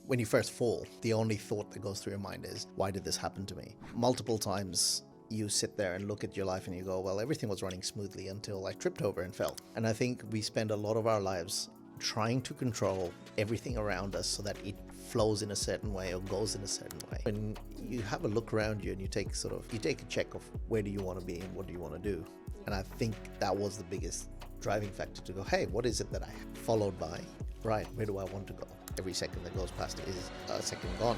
When you first fall, the only thought that goes through your mind is, why did this happen to me? Multiple times you sit there and look at your life and you go, well, everything was running smoothly until I tripped over and fell. And I think we spend a lot of our lives trying to control everything around us so that it flows in a certain way or goes in a certain way. When you have a look around you and you take a check of where do you want to be and what do you want to do. And I think that was the biggest driving factor to go, hey, what is it that I have? Followed by, right, where do I want to go? Every second that goes past is a second gone.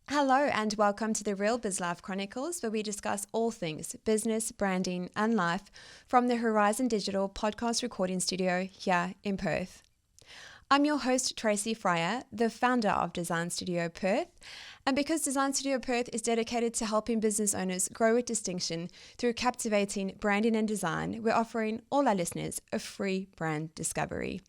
Hello and welcome to the Real Biz Life Chronicles, where we discuss all things business, branding and life from the Horizon Digital podcast recording studio here in Perth. I'm your host Tracy, the founder of Design Studio Perth, and because Design Studio Perth is dedicated to helping business owners grow with distinction through captivating branding and design, we're offering all our listeners a free brand discovery.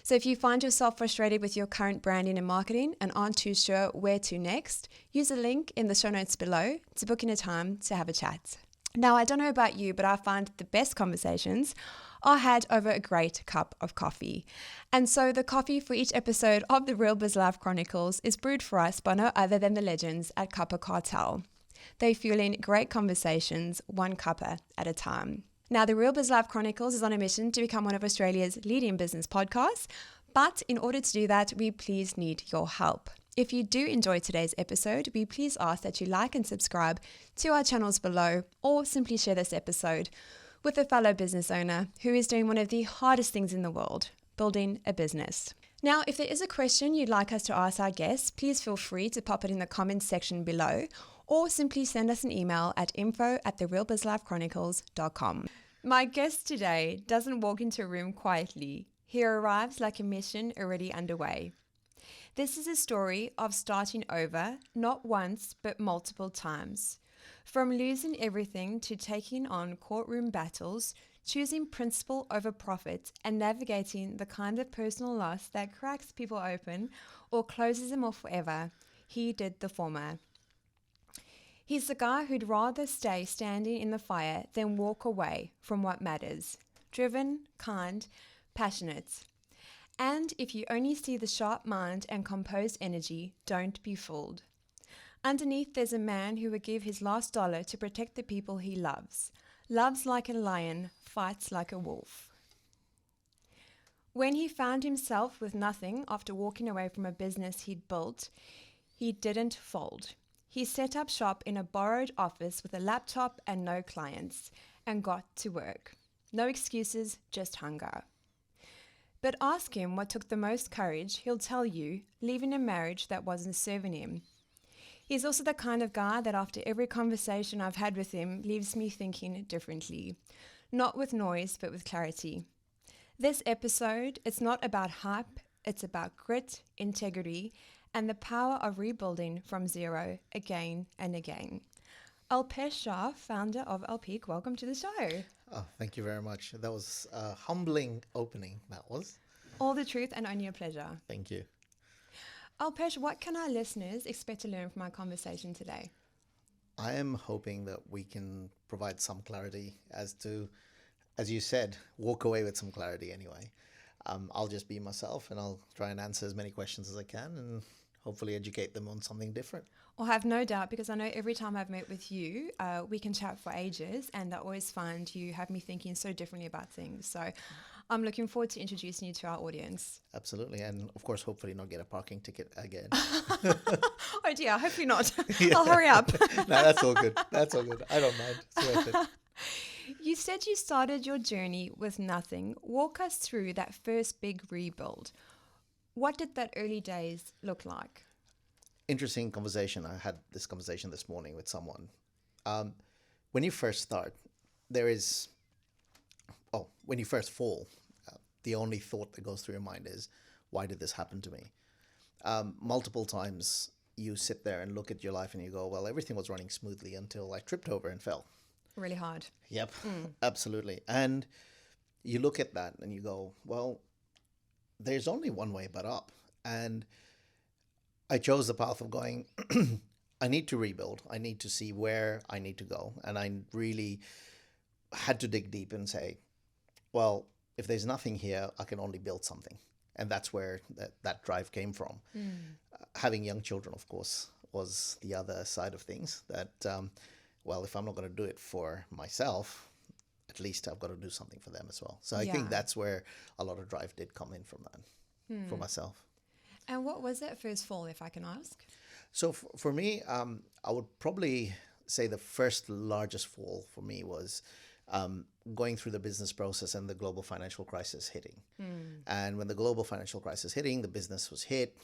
So if you find yourself frustrated with your current branding and marketing and aren't too sure where to next, use a link in the show notes below to book in a time to have a chat. Now, I don't know about you, but I find the best conversations are had over a great cup of coffee. And so the coffee for each episode of the Real Biz Life Chronicles is brewed for us by no other than the legends at Cuppa Cartel. They're fueling great conversations, one cuppa at a time. Now, the Real Biz Life Chronicles is on a mission to become one of Australia's leading business podcasts, but in order to do that, we please need your help. If you do enjoy today's episode, we please ask that you like and subscribe to our channels below, or simply share this episode with a fellow business owner who is doing one of the hardest things in the world, building a business. Now, if there is a question you'd like us to ask our guests, please feel free to pop it in the comments section below, or simply send us an email at info@therealbizlifechronicles.com. My guest today doesn't walk into a room quietly. He arrives like a mission already underway. This is a story of starting over, not once, but multiple times. From losing everything to taking on courtroom battles, choosing principle over profit, and navigating the kind of personal loss that cracks people open or closes them off forever, he did the former. He's the guy who'd rather stay standing in the fire than walk away from what matters. Driven, kind, passionate. And if you only see the sharp mind and composed energy, don't be fooled. Underneath, there's a man who would give his last dollar to protect the people he loves. Loves like a lion, fights like a wolf. When he found himself with nothing after walking away from a business he'd built, he didn't fold. He set up shop in a borrowed office with a laptop and no clients, and got to work. No excuses, just hunger. But ask him what took the most courage, he'll tell you, leaving a marriage that wasn't serving him. He's also the kind of guy that after every conversation I've had with him leaves me thinking differently. Not with noise, but with clarity. This episode, it's not about hype, it's about grit, integrity, and the power of rebuilding from zero again and again. Alpesh Shah, founder of Alpesh, welcome to the show. Oh, thank you very much. That was a humbling opening, that was. All the truth and only a pleasure. Thank you. Alpesh, what can our listeners expect to learn from our conversation today? I am hoping that we can provide some clarity as to, as you said, walk away with some clarity anyway. I'll just be myself and I'll try and answer as many questions as I can and hopefully educate them on something different. Well, I have no doubt, because I know every time I've met with you, we can chat for ages, and I always find you have me thinking so differently about things. So I'm looking forward to introducing you to our audience. Absolutely. And of course, hopefully not get a parking ticket again. Oh dear, hopefully not. I'll hurry up. No, that's all good. That's all good. I don't mind. It's worth it. You said you started your journey with nothing. Walk us through that first big rebuild. What did that early days look like? Interesting conversation. I had this conversation this morning with someone. When you first start, when you first fall, the only thought that goes through your mind is, why did this happen to me? Multiple times you sit there and look at your life and you go, well, everything was running smoothly until I tripped over and fell. Really hard. Yep, absolutely. And you look at that and you go, well, there's only one way but up. And I chose the path of going, I need to rebuild. I need to see where I need to go. And I really had to dig deep and say, well, if there's nothing here, I can only build something. And that's where that drive came from. Having young children, of course, was the other side of things. That, well, if I'm not going to do it for myself, at least I've got to do something for them as well. So I think that's where a lot of drive did come in from that, for myself. And what was that first fall, if I can ask? So for me, I would probably say the first largest fall for me was going through the business process and the global financial crisis hitting. And when the global financial crisis hitting, the business was hit.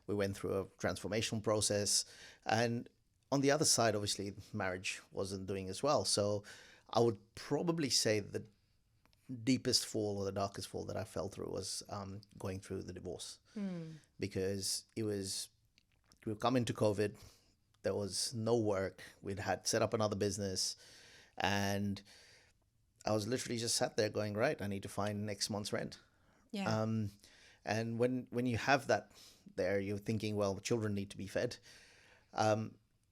We went through a transformation process. And on the other side, obviously, marriage wasn't doing as well. So I would probably say the deepest fall or the darkest fall that I fell through was going through the divorce. Because it was, we've come into COVID. There was no work. We'd had set up another business. And I was literally just sat there going, right, I need to find next month's rent. Yeah. And when you have that there, you're thinking, well, the children need to be fed.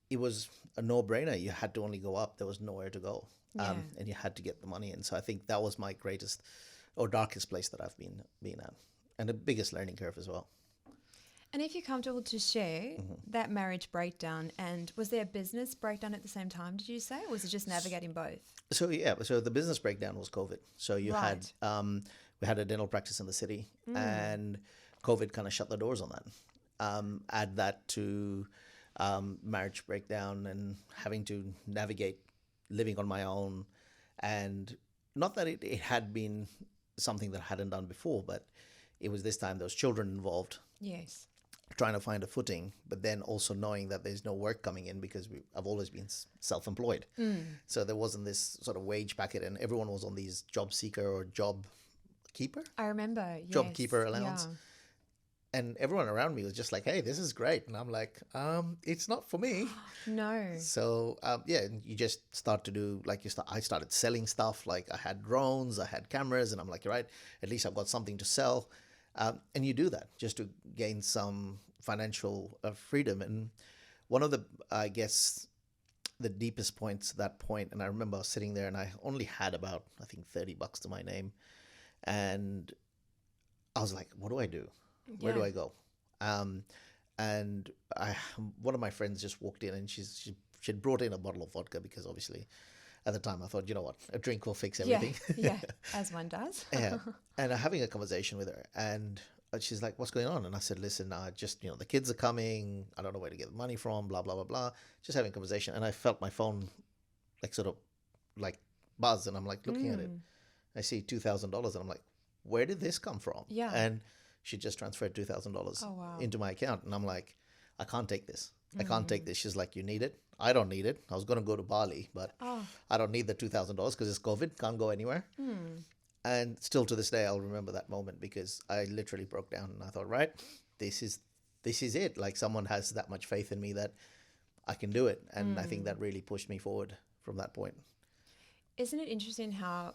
It was a no-brainer. You had to only go up. There was nowhere to go. And you had to get the money in. So I think that was my greatest or darkest place that I've been at. And the biggest learning curve as well. And if you're comfortable to share that marriage breakdown, and was there a business breakdown at the same time, did you say? Or was it just navigating both? So so the business breakdown was COVID. So you had, we had a dental practice in the city and COVID kind of shut the doors on that. Add that to marriage breakdown and having to navigate living on my own. And not that it had been something that I hadn't done before, but it was this time there was children involved. Yes. Trying to find a footing, but then also knowing that there's no work coming in because I've always been self-employed. So there wasn't this sort of wage packet, and everyone was on these job seeker or job keeper. I remember, yes. Job keeper allowance. Yeah. And everyone around me was just like, hey, this is great. And I'm like, it's not for me. No. So, you just start to do, I started selling stuff. Like I had drones, I had cameras, and I'm like, right, at least I've got something to sell. And you do that just to gain some financial freedom. And one of the, I guess, the deepest points at that point, and I remember I was sitting there and I only had about, I think, $30 to my name. And I was like, what do I do? Where do I go? And one of my friends just walked in and she'd brought in a bottle of vodka because obviously at the time I thought, you know what, a drink will fix everything. Yeah, as one does. Yeah. And I'm having a conversation with her and she's like, what's going on? And I said, listen, just, the kids are coming. I don't know where to get the money from, blah, blah, blah, blah. Just having a conversation. And I felt my phone buzz and I'm like looking at it. I see $2,000 and I'm like, where did this come from? Yeah. And she just transferred $2,000 into my account. And I'm like, I can't take this. I can't take this. She's like, you need it? I don't need it. I was going to go to Bali, but I don't need the $2,000 because it's COVID. Can't go anywhere. And still to this day, I'll remember that moment because I literally broke down and I thought, right, this is it. Like someone has that much faith in me that I can do it. And I think that really pushed me forward from that point. Isn't it interesting how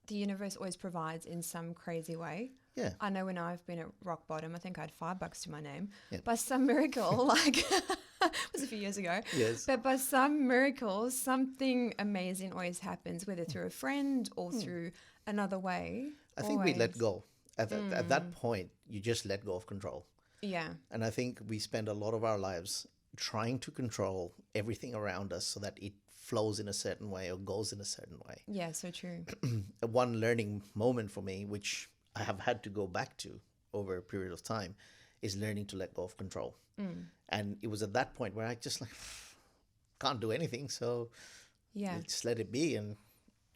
the universe always provides in some crazy way? Yeah. I know when I've been at rock bottom, I think I had $5 to my name. Yep. By some miracle, it was a few years ago. Yes. But by some miracle, something amazing always happens, whether through a friend or through another way. I think we let go. At that point, you just let go of control. Yeah. And I think we spend a lot of our lives trying to control everything around us so that it flows in a certain way or goes in a certain way. Yeah, so true. One learning moment for me, which I have had to go back to over a period of time, is learning to let go of control. And it was at that point where I just can't do anything. So just let it be. And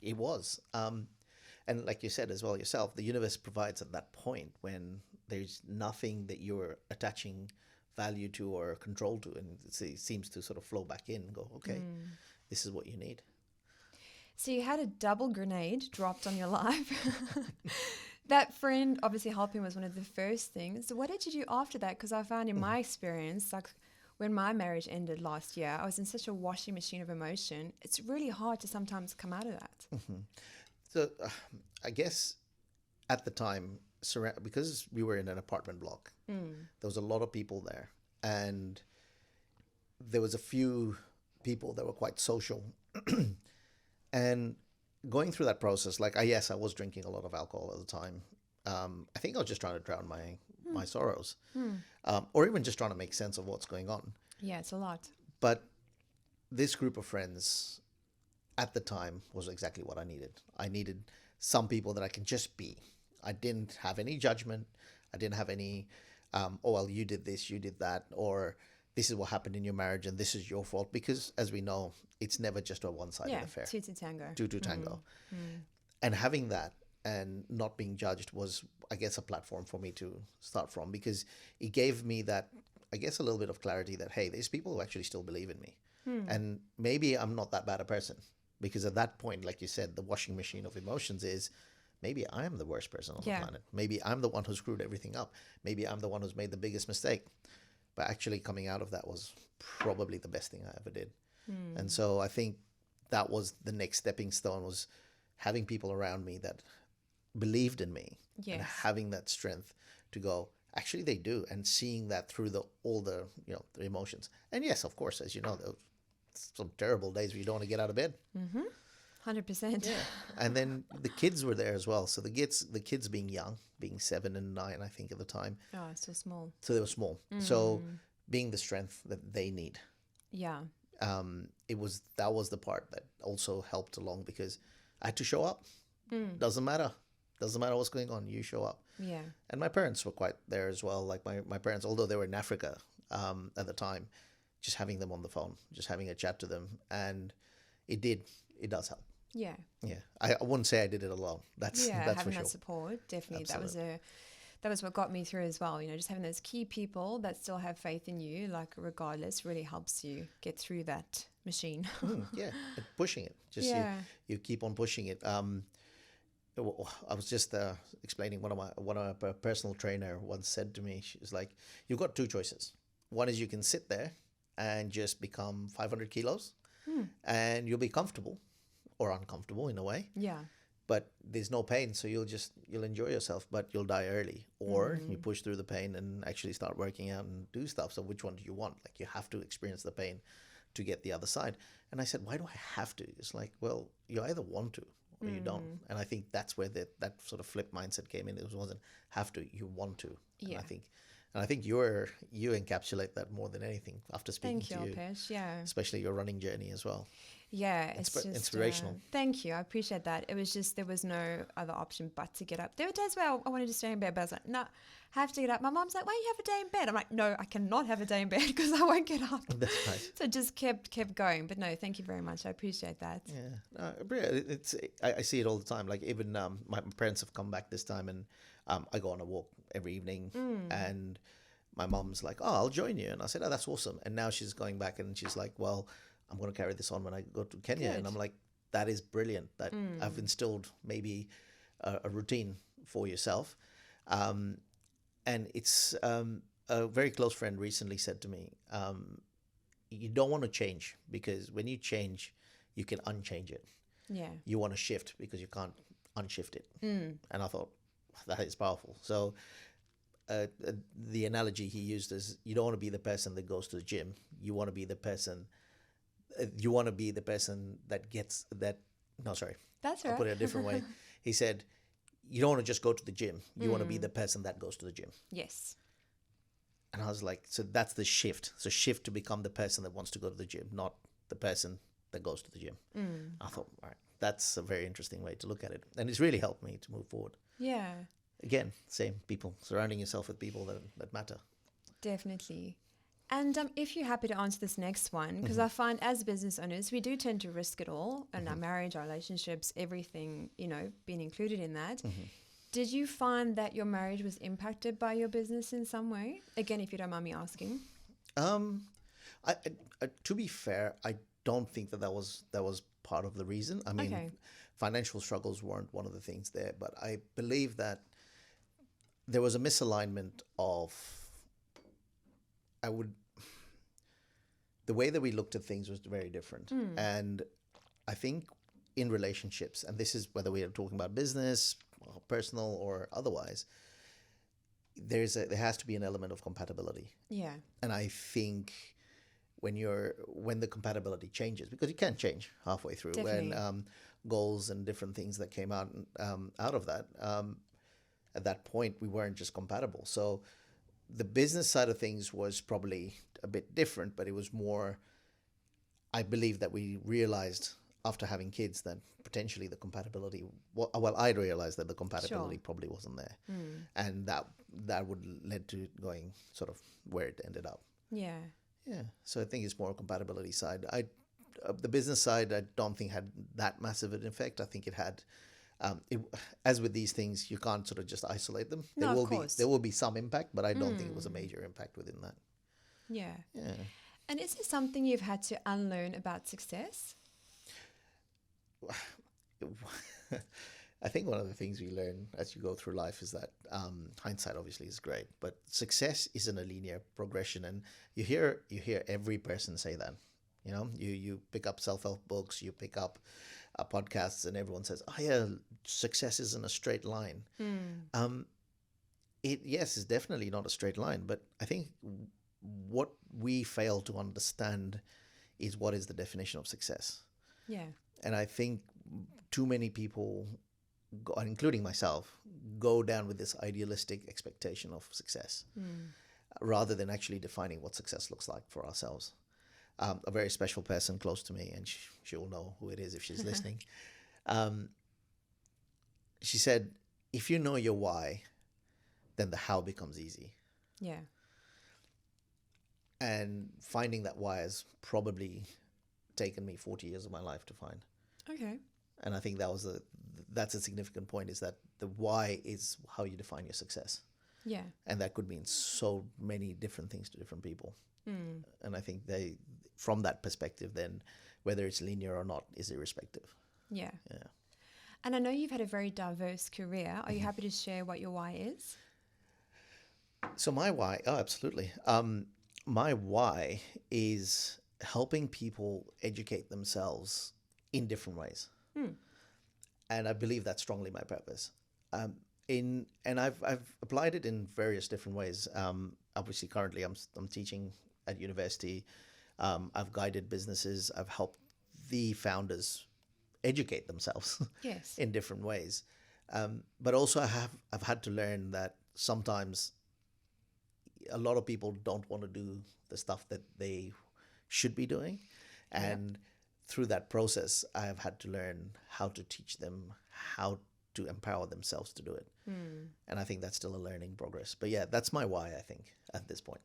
it was. And like you said as well yourself, the universe provides at that point when there's nothing that you're attaching value to or control to. And it seems to sort of flow back in and go, okay, this is what you need. So you had a double grenade dropped on your life. That friend obviously helping was one of the first things. So what did you do after that? Because I found in my experience, when my marriage ended last year, I was in such a washing machine of emotion. It's really hard to sometimes come out of that. So I guess at the time, because we were in an apartment block, there was a lot of people there. And there was a few people that were quite social. And going through that process, like, yes, I was drinking a lot of alcohol at the time. I think I was just trying to drown my sorrows, or even just trying to make sense of what's going on. Yeah, it's a lot. But this group of friends at the time was exactly what I needed. I needed some people that I can just be. I didn't have any judgment. I didn't have any, oh, well, you did this, you did that, or this is what happened in your marriage and this is your fault. Because as we know, it's never just a one-sided affair. Two to tango. Two to tango. And having that and not being judged was, I guess, a platform for me to start from, because it gave me that, I guess, a little bit of clarity that, hey, there's people who actually still believe in me. And maybe I'm not that bad a person, because at that point, like you said, the washing machine of emotions is, maybe I am the worst person on the planet. Maybe I'm the one who screwed everything up. Maybe I'm the one who's made the biggest mistake. But actually coming out of that was probably the best thing I ever did. And so I think that was the next stepping stone, was having people around me that believed in me and having that strength to go, actually they do, and seeing that through all the emotions. And yes, of course, as you know, there were some terrible days where you don't want to get out of bed. 100%. Yeah. And then the kids were there as well. So the kids being young, being 7 and 9, I think, at the time. Oh, so small. So they were small. So being the strength that they need. Yeah. That was the part that also helped along, because I had to show up. Doesn't matter what's going on, you show up. Yeah. And my parents were quite there as well. Like my parents, although they were in Africa at the time, just having them on the phone, just having a chat to them, and it does help. Yeah. Yeah. I wouldn't say I did it alone. That's having for sure. that support, definitely. Absolutely. That was what got me through as well. Just having those key people that still have faith in you, like, regardless, really helps you get through that machine. Yeah, and pushing it. Just you keep on pushing it. I was just explaining, one of my personal trainer once said to me, she's like, you've got two choices. One is you can sit there and just become 500 kilos and you'll be comfortable or uncomfortable in a way. Yeah. But there's no pain, so you'll enjoy yourself, but you'll die early. Or you push through the pain and actually start working out and do stuff. So which one do you want? Like, you have to experience the pain to get the other side. And I said, why do I have to? It's like, well, you either want to or you don't. And I think that's where that sort of flip mindset came in. It wasn't have to, you want to. Yeah. And I think you encapsulate that more than anything after speaking to you. Thank you, Alpesh. Yeah. Especially your running journey as well. Yeah, it's just inspirational. Thank you, I appreciate that. It was just, there was no other option but to get up. There were days where I wanted to stay in bed, but I was like, no, I have to get up. My mom's like, why don't you have a day in bed? I'm like, no, I cannot have a day in bed because I won't get up. That's right. So just kept going. But no, thank you very much. I appreciate that. Yeah, I see it all the time. Like, even my parents have come back this time, and I go on a walk every evening, and my mom's like, oh, I'll join you. And I said, oh, that's awesome. And now she's going back and she's like, well, I'm going to carry this on when I go to Kenya. Good. And I'm like, that is brilliant. That I've instilled maybe a routine for yourself. And it's a very close friend recently said to me, you don't want to change, because when you change, you can unchange it. Yeah. You want to shift because you can't unshift it. And I thought, that is powerful. So the analogy he used is, you don't want to be the person that goes to the gym. You want to be the person that gets that. No, sorry. That's right. I'll put it a different way. He said, you don't want to just go to the gym. You want to be the person that goes to the gym. Yes. And I was like, so that's the shift. So shift to become the person that wants to go to the gym, not the person that goes to the gym. I thought, all right, that's a very interesting way to look at it. And it's really helped me to move forward. Yeah. Again, same people, surrounding yourself with people that matter. Definitely. And if you're happy to answer this next one, because I find as business owners, we do tend to risk it all, and our marriage, our relationships, everything, being included in that. Did you find that your marriage was impacted by your business in some way? Again, if you don't mind me asking. I to be fair, I don't think that was part of the reason. I mean, financial struggles weren't one of the things there, but I believe that there was a misalignment of, the way that we looked at things was very different. And I think in relationships, and this is whether we are talking about business, or personal or otherwise, there has to be an element of compatibility. Yeah. And I think when the compatibility changes, because it can change halfway through. Definitely. When goals and different things that came out of that, at that point we weren't just compatible. So the business side of things was probably a bit different, but it was more, I believe that we realized after having kids that potentially the compatibility, well, I realized that the compatibility Sure. probably wasn't there, and that would led to going sort of where it ended up. Yeah. Yeah, so I think it's more a compatibility side. The business side, I don't think had that massive an effect. I think it had, as with these things, you can't sort of just isolate them. No, of course. There will be some impact, but I don't think it was a major impact within that. Yeah. Yeah. And is there something you've had to unlearn about success? I think one of the things we learn as you go through life is that hindsight obviously is great, but success isn't a linear progression, and you hear every person say that. You know, you pick up self-help books, you pick up podcasts, and everyone says, "Oh yeah, success isn't a straight line." Yes, it's definitely not a straight line, but I think what we fail to understand is what is the definition of success. Yeah. And I think too many people, including myself, go down with this idealistic expectation of success rather than actually defining what success looks like for ourselves. A very special person close to me, and she will know who it is if she's listening. She said, if you know your why, then the how becomes easy. Yeah. And finding that why has probably taken me 40 years of my life to find. Okay. And I think that's a significant point, is that the why is how you define your success. Yeah. And that could mean so many different things to different people. And I think from that perspective, then whether it's linear or not is irrespective. Yeah. Yeah. And I know you've had a very diverse career. Are you happy to share what your why is? So my why, absolutely. My why is helping people educate themselves in different ways. And I believe that's strongly my purpose. And I've applied it in various different ways. Obviously, currently I'm teaching at university. I've guided businesses. I've helped the founders educate themselves Yes. in different ways. But also I've had to learn that sometimes a lot of people don't want to do the stuff that they should be doing. And through that process, I have had to learn how to teach them how to empower themselves to do it. And I think that's still a learning progress. But yeah, that's my why, I think, at this point.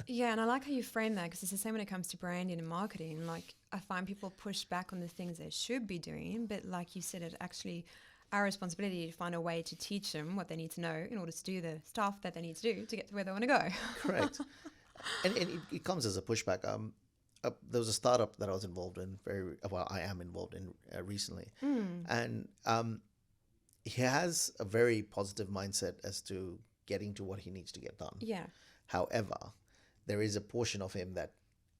Yeah, and I like how you frame that, because it's the same when it comes to branding and marketing. Like, I find people push back on the things they should be doing, but like you said, it's actually our responsibility to find a way to teach them what they need to know in order to do the stuff that they need to do to get to where they want to go. Correct. And it comes as a pushback. There was a startup that I was involved in, I am involved in recently. And he has a very positive mindset as to getting to what he needs to get done. Yeah. However, there is a portion of him that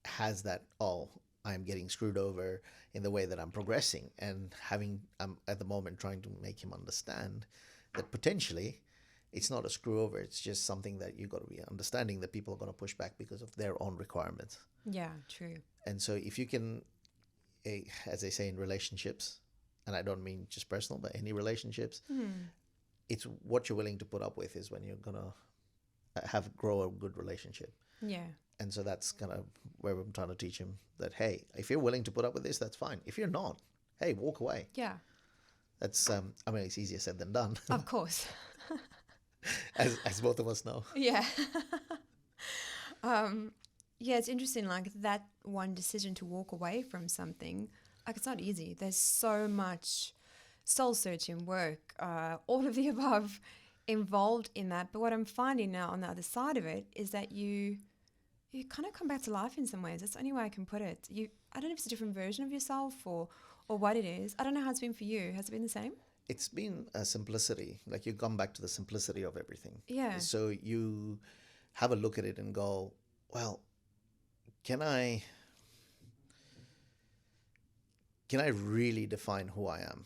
has that, I'm getting screwed over in the way that I'm progressing, and I'm at the moment trying to make him understand that potentially it's not a screw over. It's just something that you got to be understanding that people are going to push back because of their own requirements. Yeah, true. And so if you can, as they say in relationships, and I don't mean just personal, but any relationships, it's what you're willing to put up with is when you're going to grow a good relationship. Yeah. And so that's kind of where I'm trying to teach him that, hey, if you're willing to put up with this, that's fine. If you're not, hey, walk away. Yeah. That's, it's easier said than done, Of course. as both of us know. Yeah. Yeah, it's interesting, like that one decision to walk away from something, like it's not easy. There's so much soul searching work, all of the above involved in that. But what I'm finding now on the other side of it is that you kind of come back to life in some ways. That's the only way I can put it. I don't know if it's a different version of yourself or what it is. I don't know how it's been for you. Has it been the same? It's been a simplicity. Like, you come back to the simplicity of everything. Yeah. So you have a look at it and go, well, can I really define who I am?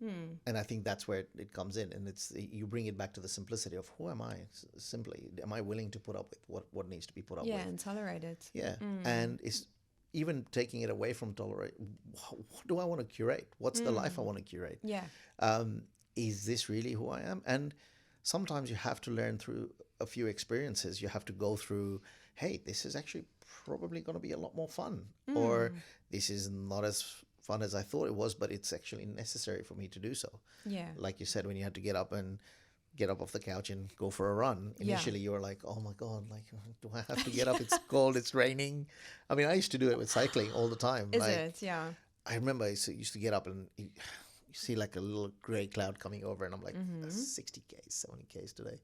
And I think that's where it comes in, and it's you bring it back to the simplicity of who am I? Simply, am I willing to put up with what needs to be put up Yeah, with? and tolerate it. Yeah, and it's even taking it away from tolerate. What do I want to curate? What's the life I want to curate? Yeah. Is this really who I am? And sometimes you have to learn through a few experiences. You have to go through, hey, this is actually probably going to be a lot more fun, or this is not as fun as I thought it was, but it's actually necessary for me to do so. Yeah. Like you said, when you had to get up off the couch and go for a run. Initially, you were like, oh my God, like, do I have to get up? It's cold, it's raining. I mean, I used to do it with cycling all the time. Is it? Yeah. I remember I used to get up and you see like a little gray cloud coming over, and I'm like, 60 Ks, 70 Ks today.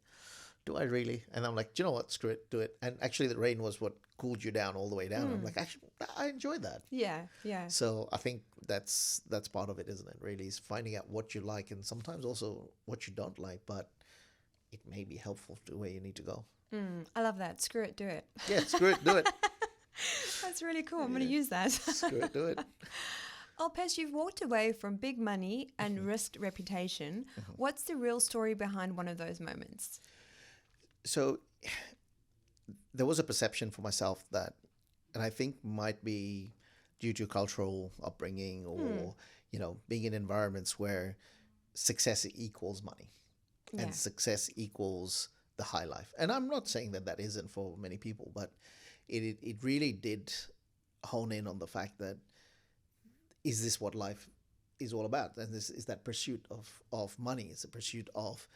Do I really? And I'm like, do you know what? Screw it, do it. And actually, the rain was what cooled you down all the way down. I'm like, actually, I enjoyed that. Yeah. Yeah. So I think that's part of it, isn't it? Really, is finding out what you like and sometimes also what you don't like, but it may be helpful to where you need to go. I love that. Screw it, do it. Yeah, screw it, do it. That's really cool. I'm going to use that. Screw it, do it. Alpesh, you've walked away from big money and risked reputation. What's the real story behind one of those moments? So there was a perception for myself that, and I think might be due to cultural upbringing or, being in environments where success equals money and success equals the high life. And I'm not saying that isn't for many people, but it really did hone in on the fact that, is this what life is all about? And this is that pursuit of money. It's a pursuit of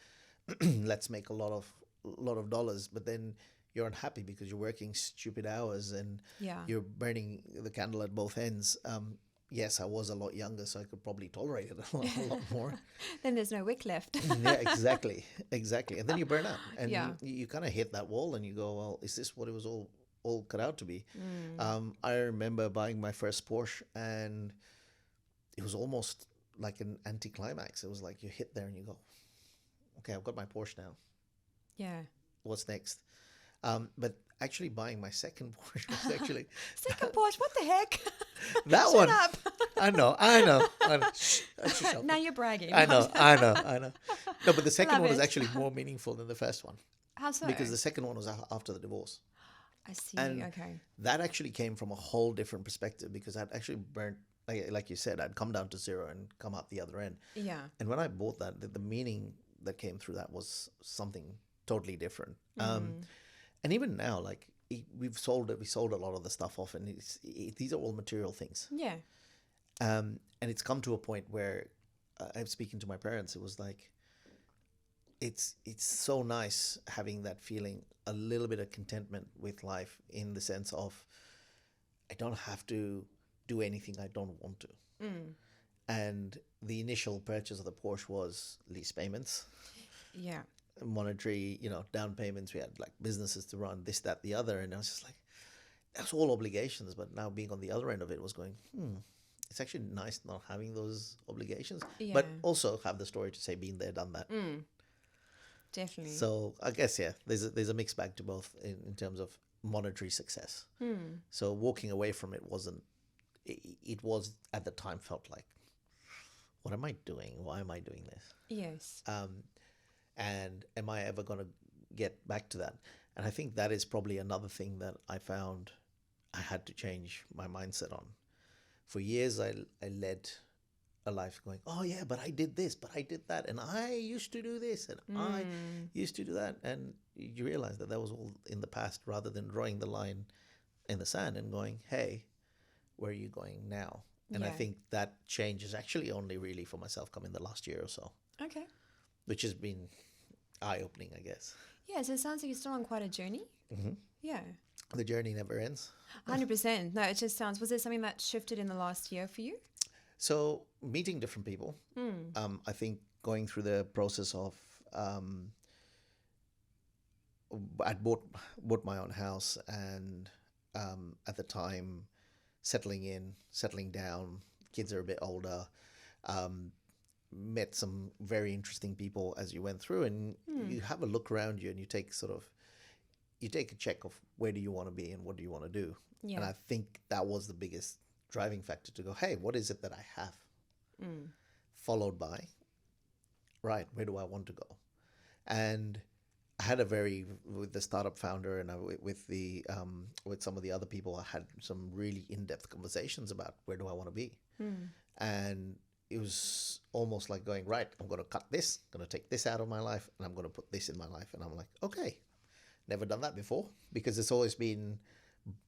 let's make a lot of dollars, but then you're unhappy because you're working stupid hours and you're burning the candle at both ends. Yes, I was a lot younger, so I could probably tolerate it a lot more. Then there's no wick left. Yeah, exactly. And then you burn out, and you kind of hit that wall, and you go, well, is this what it was all cut out to be? I remember buying my first Porsche, and it was almost like an anticlimax. It was like you hit there and you go, okay, I've got my Porsche now. Yeah. What's next? But actually buying my second Porsche was actually... Second Porsche? What the heck? That Shut one. up. I know. Shh, now you're bragging. I know. No, but the second Love one was it. actually more meaningful than the first one. How so? Because the second one was after the divorce. I see. And Okay. that actually came from a whole different perspective, because I'd actually burnt, like you said, I'd come down to zero and come out the other end. Yeah. And when I bought that, the meaning that came through that was something totally different. And even now, like we sold a lot of the stuff off, and these are all material things. Yeah. And it's come to a point where I'm speaking to my parents. It was like, it's so nice having that feeling, a little bit of contentment with life, in the sense of I don't have to do anything I don't want to. And the initial purchase of the Porsche was lease payments. Yeah. Monetary, down payments. We had like businesses to run, this, that, the other. And I was just like, that's all obligations. But now being on the other end of it was going, it's actually nice not having those obligations, but also have the story to say, been there, done that. Definitely. So I guess, there's a mixed bag to both in terms of monetary success. So walking away from it it was at the time felt like, what am I doing? Why am I doing this? Yes. And am I ever going to get back to that? And I think that is probably another thing that I found I had to change my mindset on. For years, I led a life going, oh yeah, but I did this, but I did that, and I used to do this, and I used to do that. And you realize that was all in the past, rather than drawing the line in the sand and going, hey, where are you going now? And I think that change is actually only really for myself come in the last year or so. Okay. Which has been eye-opening, I guess. Yeah, so it sounds like you're still on quite a journey. Yeah. The journey never ends. 100%. No, it just sounds... Was there something that shifted in the last year for you? So meeting different people. I think going through the process of... I'd bought my own house, and at the time, settling down, kids are a bit older, met some very interesting people as you went through, and you have a look around you, and you take a check of where do you want to be and what do you want to do. And I think that was the biggest driving factor to go, hey, what is it that I have? followed by, right, where do I want to go? And I had with the startup founder and with some of the other people, I had some really in-depth conversations about where do I want to be. And it was almost like going, right, I'm going to cut this, I'm going to take this out of my life, and I'm going to put this in my life. And I'm like, okay, never done that before, because it's always been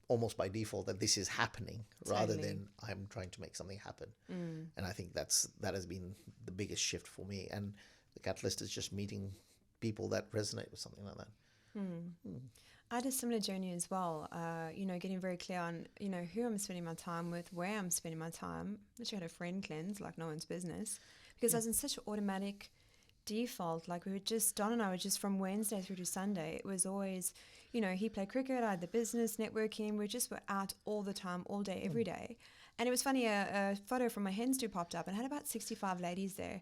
almost by default that this is happening rather than I'm trying to make something happen. And I think that has been the biggest shift for me. And the catalyst is just meeting people that resonate with something like that. I had a similar journey as well, getting very clear on, who I'm spending my time with, where I'm spending my time. Literally had a friend cleanse like no one's business, because I was in such an automatic default. Like Don and I were just from Wednesday through to Sunday. It was always, he played cricket, I had the business, networking. We just were out all the time, all day, every day. And it was funny, a photo from my hen stew popped up and had about 65 ladies there.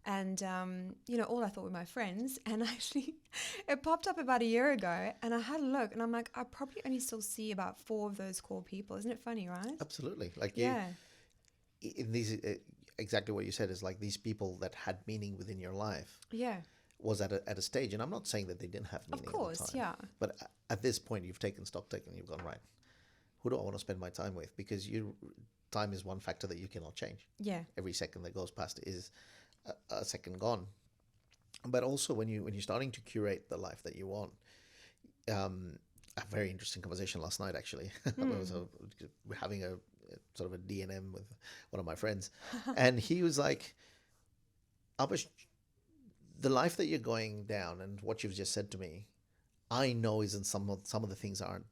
And, all I thought were my friends. And actually, it popped up about a year ago. And I had a look. And I'm like, I probably only still see about 4 of those core people. Isn't it funny, right? Absolutely. In these, exactly what you said is like these people that had meaning within your life. Yeah. Was at a stage. And I'm not saying that they didn't have meaning. Of course, at the time, yeah. But at this point, you've taken stock take and you've gone, right, who do I want to spend my time with? Because time is one factor that you cannot change. Yeah. Every second that goes past is a second gone. But also when you're starting to curate the life that you want, a very interesting conversation last night actually. We're having a sort of a D&M with one of my friends, and he was like, Alpesh, the life that you're going down and what you've just said to me, I know isn't some of the things aren't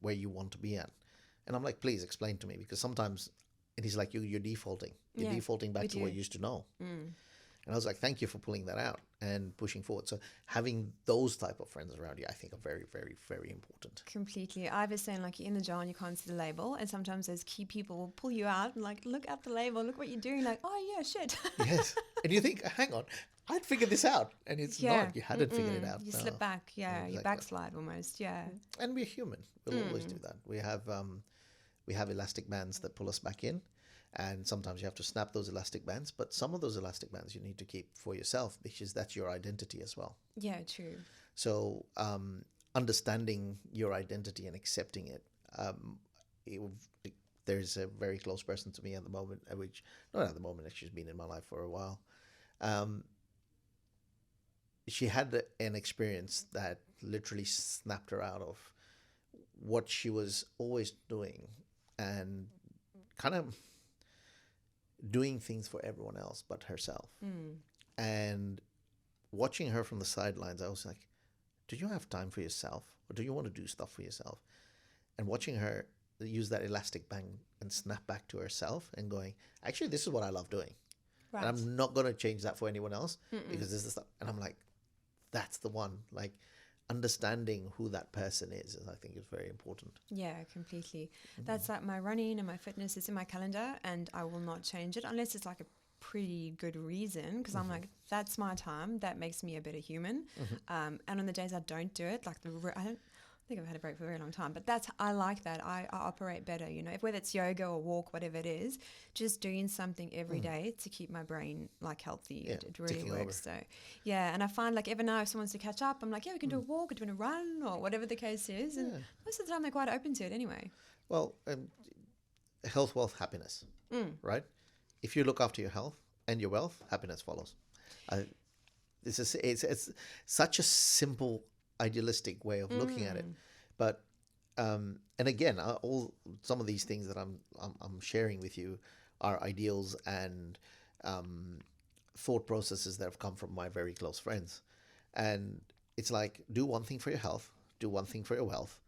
where you want to be at. And I'm like, please explain to me, because sometimes, and he's like, you're defaulting. You're defaulting back to what you used to know. And I was like, thank you for pulling that out and pushing forward. So having those type of friends around you, I think are very, very, very important. Completely. I was saying, like, you're in the jar and you can't see the label. And sometimes those key people will pull you out and like, look at the label, look what you're doing. Like, oh yeah, shit. Yes. And you think, hang on, I'd figured this out. And it's not, you hadn't figured it out. You slip back. Yeah. Exactly. You backslide almost. Yeah. And we're human. We'll always do that. We have elastic bands that pull us back in. And sometimes you have to snap those elastic bands, but some of those elastic bands you need to keep for yourself, because that's your identity as well. Yeah, true. So understanding your identity and accepting it. There's a very close person to me at the moment, which not at the moment, she's been in my life for a while. She had an experience that literally snapped her out of what she was always doing and kind of doing things for everyone else but herself. And watching her from the sidelines, I was like, do you have time for yourself, or do you want to do stuff for yourself? And watching her use that elastic band and snap back to herself and going, actually, this is what I love doing. Right. And I'm not going to change that for anyone else because this is stuff. And I'm like, that's the one. Like, understanding who that person is, I think, is very important. Yeah, completely. That's like my running and my fitness is in my calendar, and I will not change it unless it's like a pretty good reason, because I'm like, that's my time. That makes me a better human. And on the days I don't do it, like I don't think I've had a break for a very long time, but I like that. I operate better, whether it's yoga or walk, whatever it is, just doing something every day to keep my brain like healthy. It really works. So yeah, and I find like even now if someone wants to catch up, I'm like, yeah, we can do a walk or doing a run or whatever the case is, and most of the time they're quite open to it anyway. Well, health, wealth, happiness, right? If you look after your health and your wealth, happiness follows. It's such a simple, idealistic way of looking at it, but and again, some of these things that I'm sharing with you are ideals and thought processes that have come from my very close friends. And it's like, do one thing for your health, do one thing for your wealth,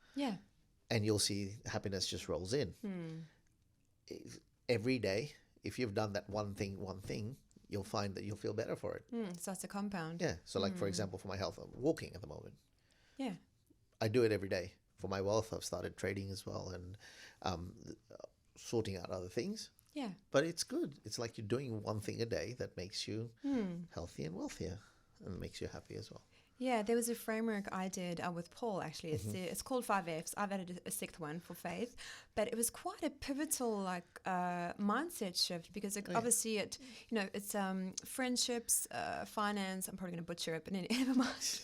and you'll see happiness just rolls in. Every day, if you've done that one thing, you'll find that you'll feel better for it. So that's a compound. Yeah. So like, for example, for my health, I'm walking at the moment. Yeah. I do it every day. For my wealth, I've started trading as well and sorting out other things. Yeah. But it's good. It's like you're doing one thing a day that makes you healthy and wealthier and makes you happy as well. Yeah, there was a framework I did with Paul, actually. It's called 5Fs. I've added a sixth one for faith. But it was quite a pivotal mindset shift because obviously it's friendships, finance. I'm probably going to butcher it, but never mind.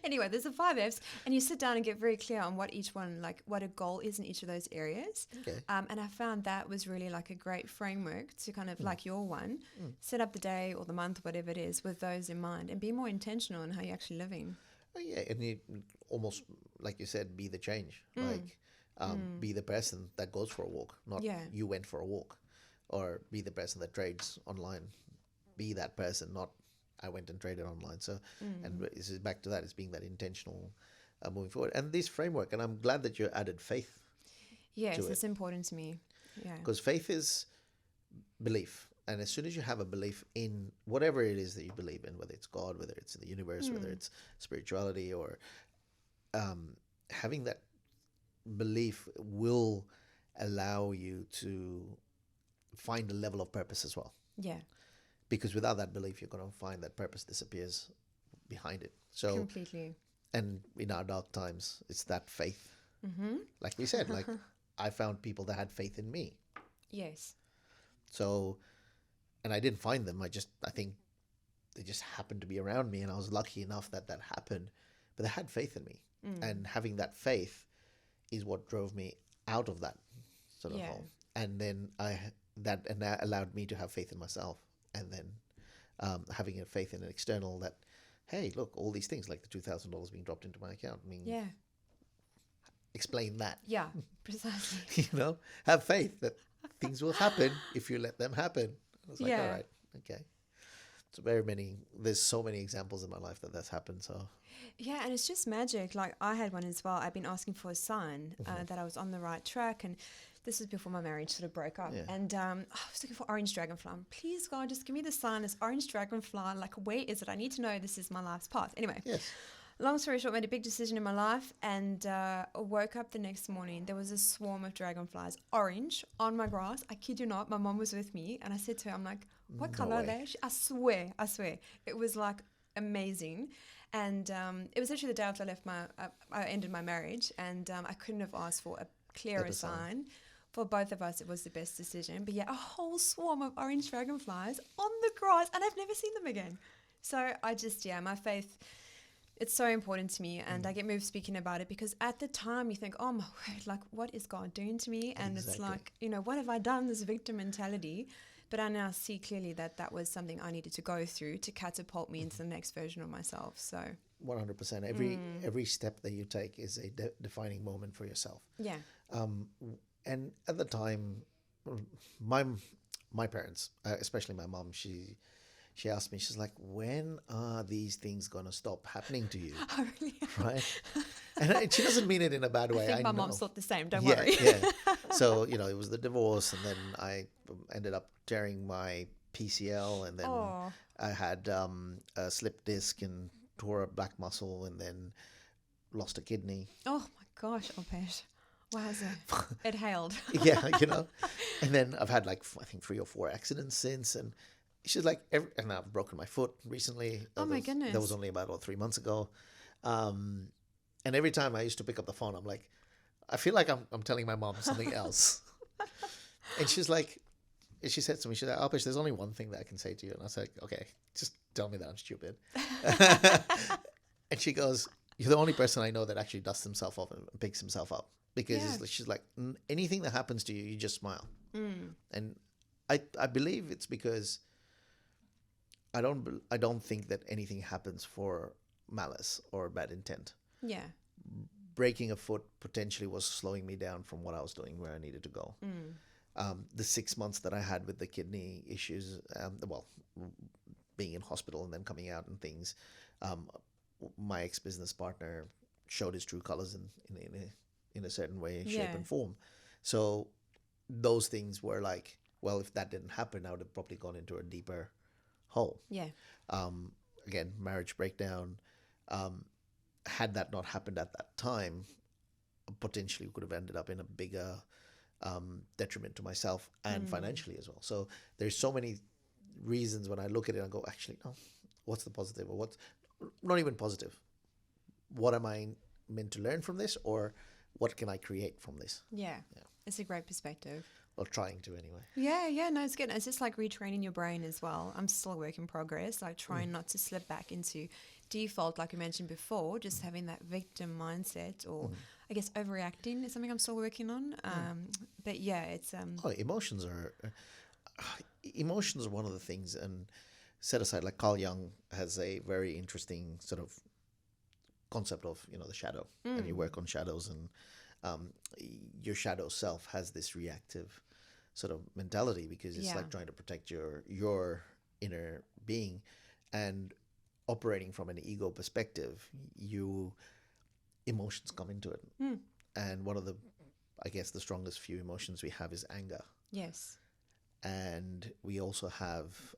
Anyway, there's the 5Fs, and you sit down and get very clear on what each one, like what a goal is in each of those areas. Okay. And I found that was really like a great framework to kind of like your one, set up the day or the month, whatever it is, with those in mind and be more intentional in how you're actually living. Oh, yeah, and you almost, like you said, be the change. Be the person that goes for a walk, not you went for a walk. Or be the person that trades online. Be that person, not I went and traded online. So, and this is back to that, it's being that intentional moving forward. And this framework, and I'm glad that you added faith. Yes, it's important to me. Yeah. Because faith is belief. And as soon as you have a belief in whatever it is that you believe in, whether it's God, whether it's the universe, whether it's spirituality, or having that belief will allow you to find a level of purpose as well. Yeah. Because without that belief, you're going to find that purpose disappears behind it. So completely. And in our dark times, it's that faith. Like we said, like I found people that had faith in me. Yes. So, and I didn't find them. I think they just happened to be around me, and I was lucky enough that happened. But they had faith in me, and having that faith is what drove me out of that sort of hole. And then that allowed me to have faith in myself. And then having a faith in an external that, hey, look, all these things like the $2,000 being dropped into my account. I mean, explain that. Yeah, precisely. Have faith that things will happen if you let them happen. I was like, all right, okay. So there's so many examples in my life that's happened. So yeah, and it's just magic. Like I had one as well. I've been asking for a sign that I was on the right track, and this was before my marriage sort of broke up. And I was looking for orange dragonfly. Please, God, just give me the sign. It's orange dragonfly. Like, where is it? I need to know this is my life's path. Anyway, long story short, made a big decision in my life, and woke up the next morning. There was a swarm of dragonflies, orange, on my grass. I kid you not. My mom was with me, and I said to her, I'm like, what color are they? I swear. It was like amazing. And it was actually the day after I ended my marriage, and I couldn't have asked for a clearer sign. For both of us, it was the best decision. But yeah, a whole swarm of orange dragonflies on the grass, and I've never seen them again. So I just, my faith, it's so important to me, and I get moved speaking about it because at the time you think, oh my word, like what is God doing to me? And it's like, what have I done? This victim mentality. But I now see clearly that was something I needed to go through to catapult me into the next version of myself. So 100%. Every step that you take is a defining moment for yourself. Yeah. And at the time, my parents, especially my mom, she asked me, she's like, when are these things going to stop happening to you? Oh, really? Right? And she doesn't mean it in a bad way. I think my mom's thought the same. Don't worry. Yeah. So, it was the divorce, and then I ended up tearing my PCL, and then I had a slip disc and tore a black muscle, and then lost a kidney. Oh my gosh, Alpesh. Wowza. It hailed. Yeah, and then I've had I think 3 or 4 accidents since, and she's like, and I've broken my foot recently. Oh my goodness. That was only about 3 months ago. And every time I used to pick up the phone, I'm like, I feel like I'm telling my mom something else. And she's like, she said to me, she's like, Alpesh, there's only one thing that I can say to you. And I was like, okay, just tell me that I'm stupid. And she goes, you're the only person I know that actually dusts himself off and picks himself up. Because she's like, anything that happens to you, you just smile. And I believe it's because I don't think that anything happens for malice or bad intent. Yeah. Breaking a foot potentially was slowing me down from what I was doing, where I needed to go. The 6 months that I had with the kidney issues, being in hospital and then coming out and things, my ex-business partner showed his true colors in a certain way, shape and form. So those things were like, well, if that didn't happen, I would have probably gone into a deeper hole. Yeah. Again, marriage breakdown. Had that not happened at that time, potentially could have ended up in a bigger detriment to myself and financially as well. So there's so many reasons when I look at it and go, actually, no, what's the positive? Or what's not even positive. what am I meant to learn from this, or what can I create from this? Yeah. It's a great perspective. Or trying to anyway. Yeah, no, it's good. It's just like retraining your brain as well. I'm still a work in progress, like trying not to slip back into default, like I mentioned before, just having that victim mindset, or I guess overreacting is something I'm still working on. But yeah, it's Emotions are one of the things, and set aside, like Carl Jung has a very interesting sort of concept of, the shadow, and you work on shadows, and your shadow self has this reactive sort of mentality, because it's like trying to protect your inner being, and operating from an ego perspective, emotions come into it. And one of the, I guess, the strongest few emotions we have is anger. yes, And we also have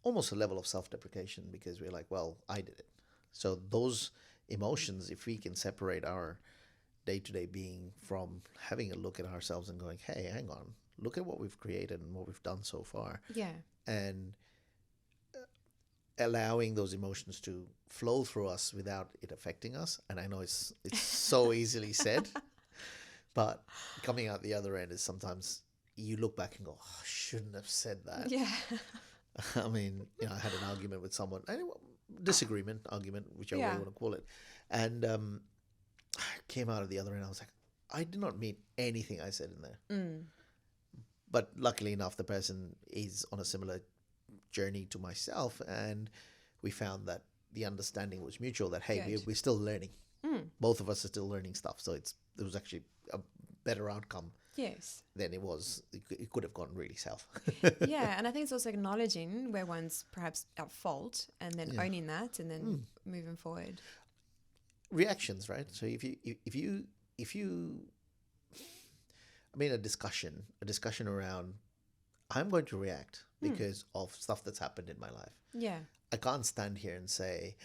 almost a level of self-deprecation, because we're like, well, I did it. So those emotions, if we can separate our day-to-day being from having a look at ourselves and going, hey, hang on, look at what we've created and what we've done so far, and allowing those emotions to flow through us without it affecting us. And I know it's so easily said, but coming out the other end is sometimes you look back and go, oh, I shouldn't have said that. yeah, I mean, I had an argument with someone, disagreement, argument, whichever way you want to call it. And I came out of the other end. I was like, I did not mean anything I said in there. But luckily enough, the person is on a similar journey to myself. And we found that the understanding was mutual, that, hey, we're still learning. Both of us are still learning stuff. So it was actually a better outcome. yes. Than it was. It could have gone really south. Yeah, and I think it's also acknowledging where one's perhaps at fault, and then owning that, and then moving forward. Reactions, right? So if you I mean, a discussion around, I'm going to react because of stuff that's happened in my life. Yeah. I can't stand here and say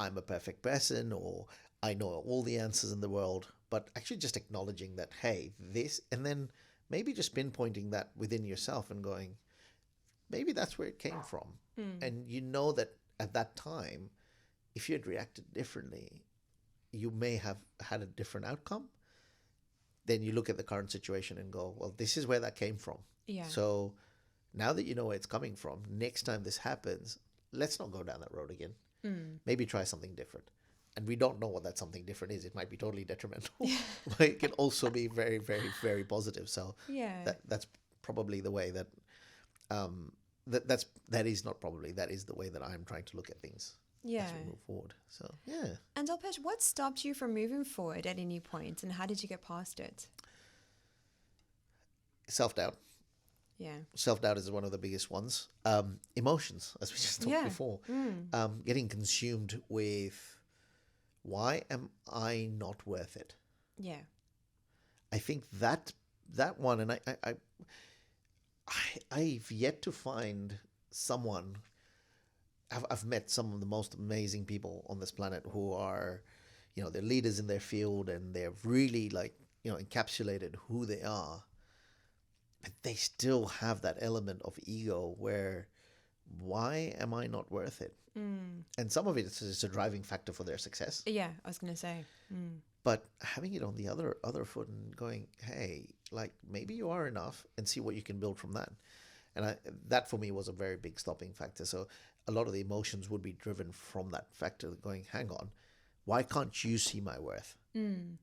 I'm a perfect person, or I know all the answers in the world, but actually just acknowledging that, hey, this, and then maybe just pinpointing that within yourself and going, maybe that's where it came from. And that at that time, if you had reacted differently, you may have had a different outcome. Then you look at the current situation and go, well, this is where that came from. Yeah. So now that you know where it's coming from, next time this happens, let's not go down that road again. Maybe try something different. And we don't know what that something different is. It might be totally detrimental, but it can also be very, very, very positive. So that's probably the way that, that is the way that I'm trying to look at things. Yeah. As we move forward. So, yeah. And Alpesh, what stopped you from moving forward at any point, and how did you get past it? Self-doubt. Yeah. Self-doubt is one of the biggest ones. Emotions, as we just talked before. Getting consumed with, why am I not worth it? Yeah. I think that one, and I've yet to find someone. I've met some of the most amazing people on this planet who are, they're leaders in their field, and they're really encapsulated who they are. But they still have that element of ego where, why am I not worth it? And some of it is a driving factor for their success. Yeah, I was going to say. But having it on the other foot and going, hey, maybe you are enough, and see what you can build from that. And that for me was a very big stopping factor. So a lot of the emotions would be driven from that factor, going, hang on, why can't you see my worth? And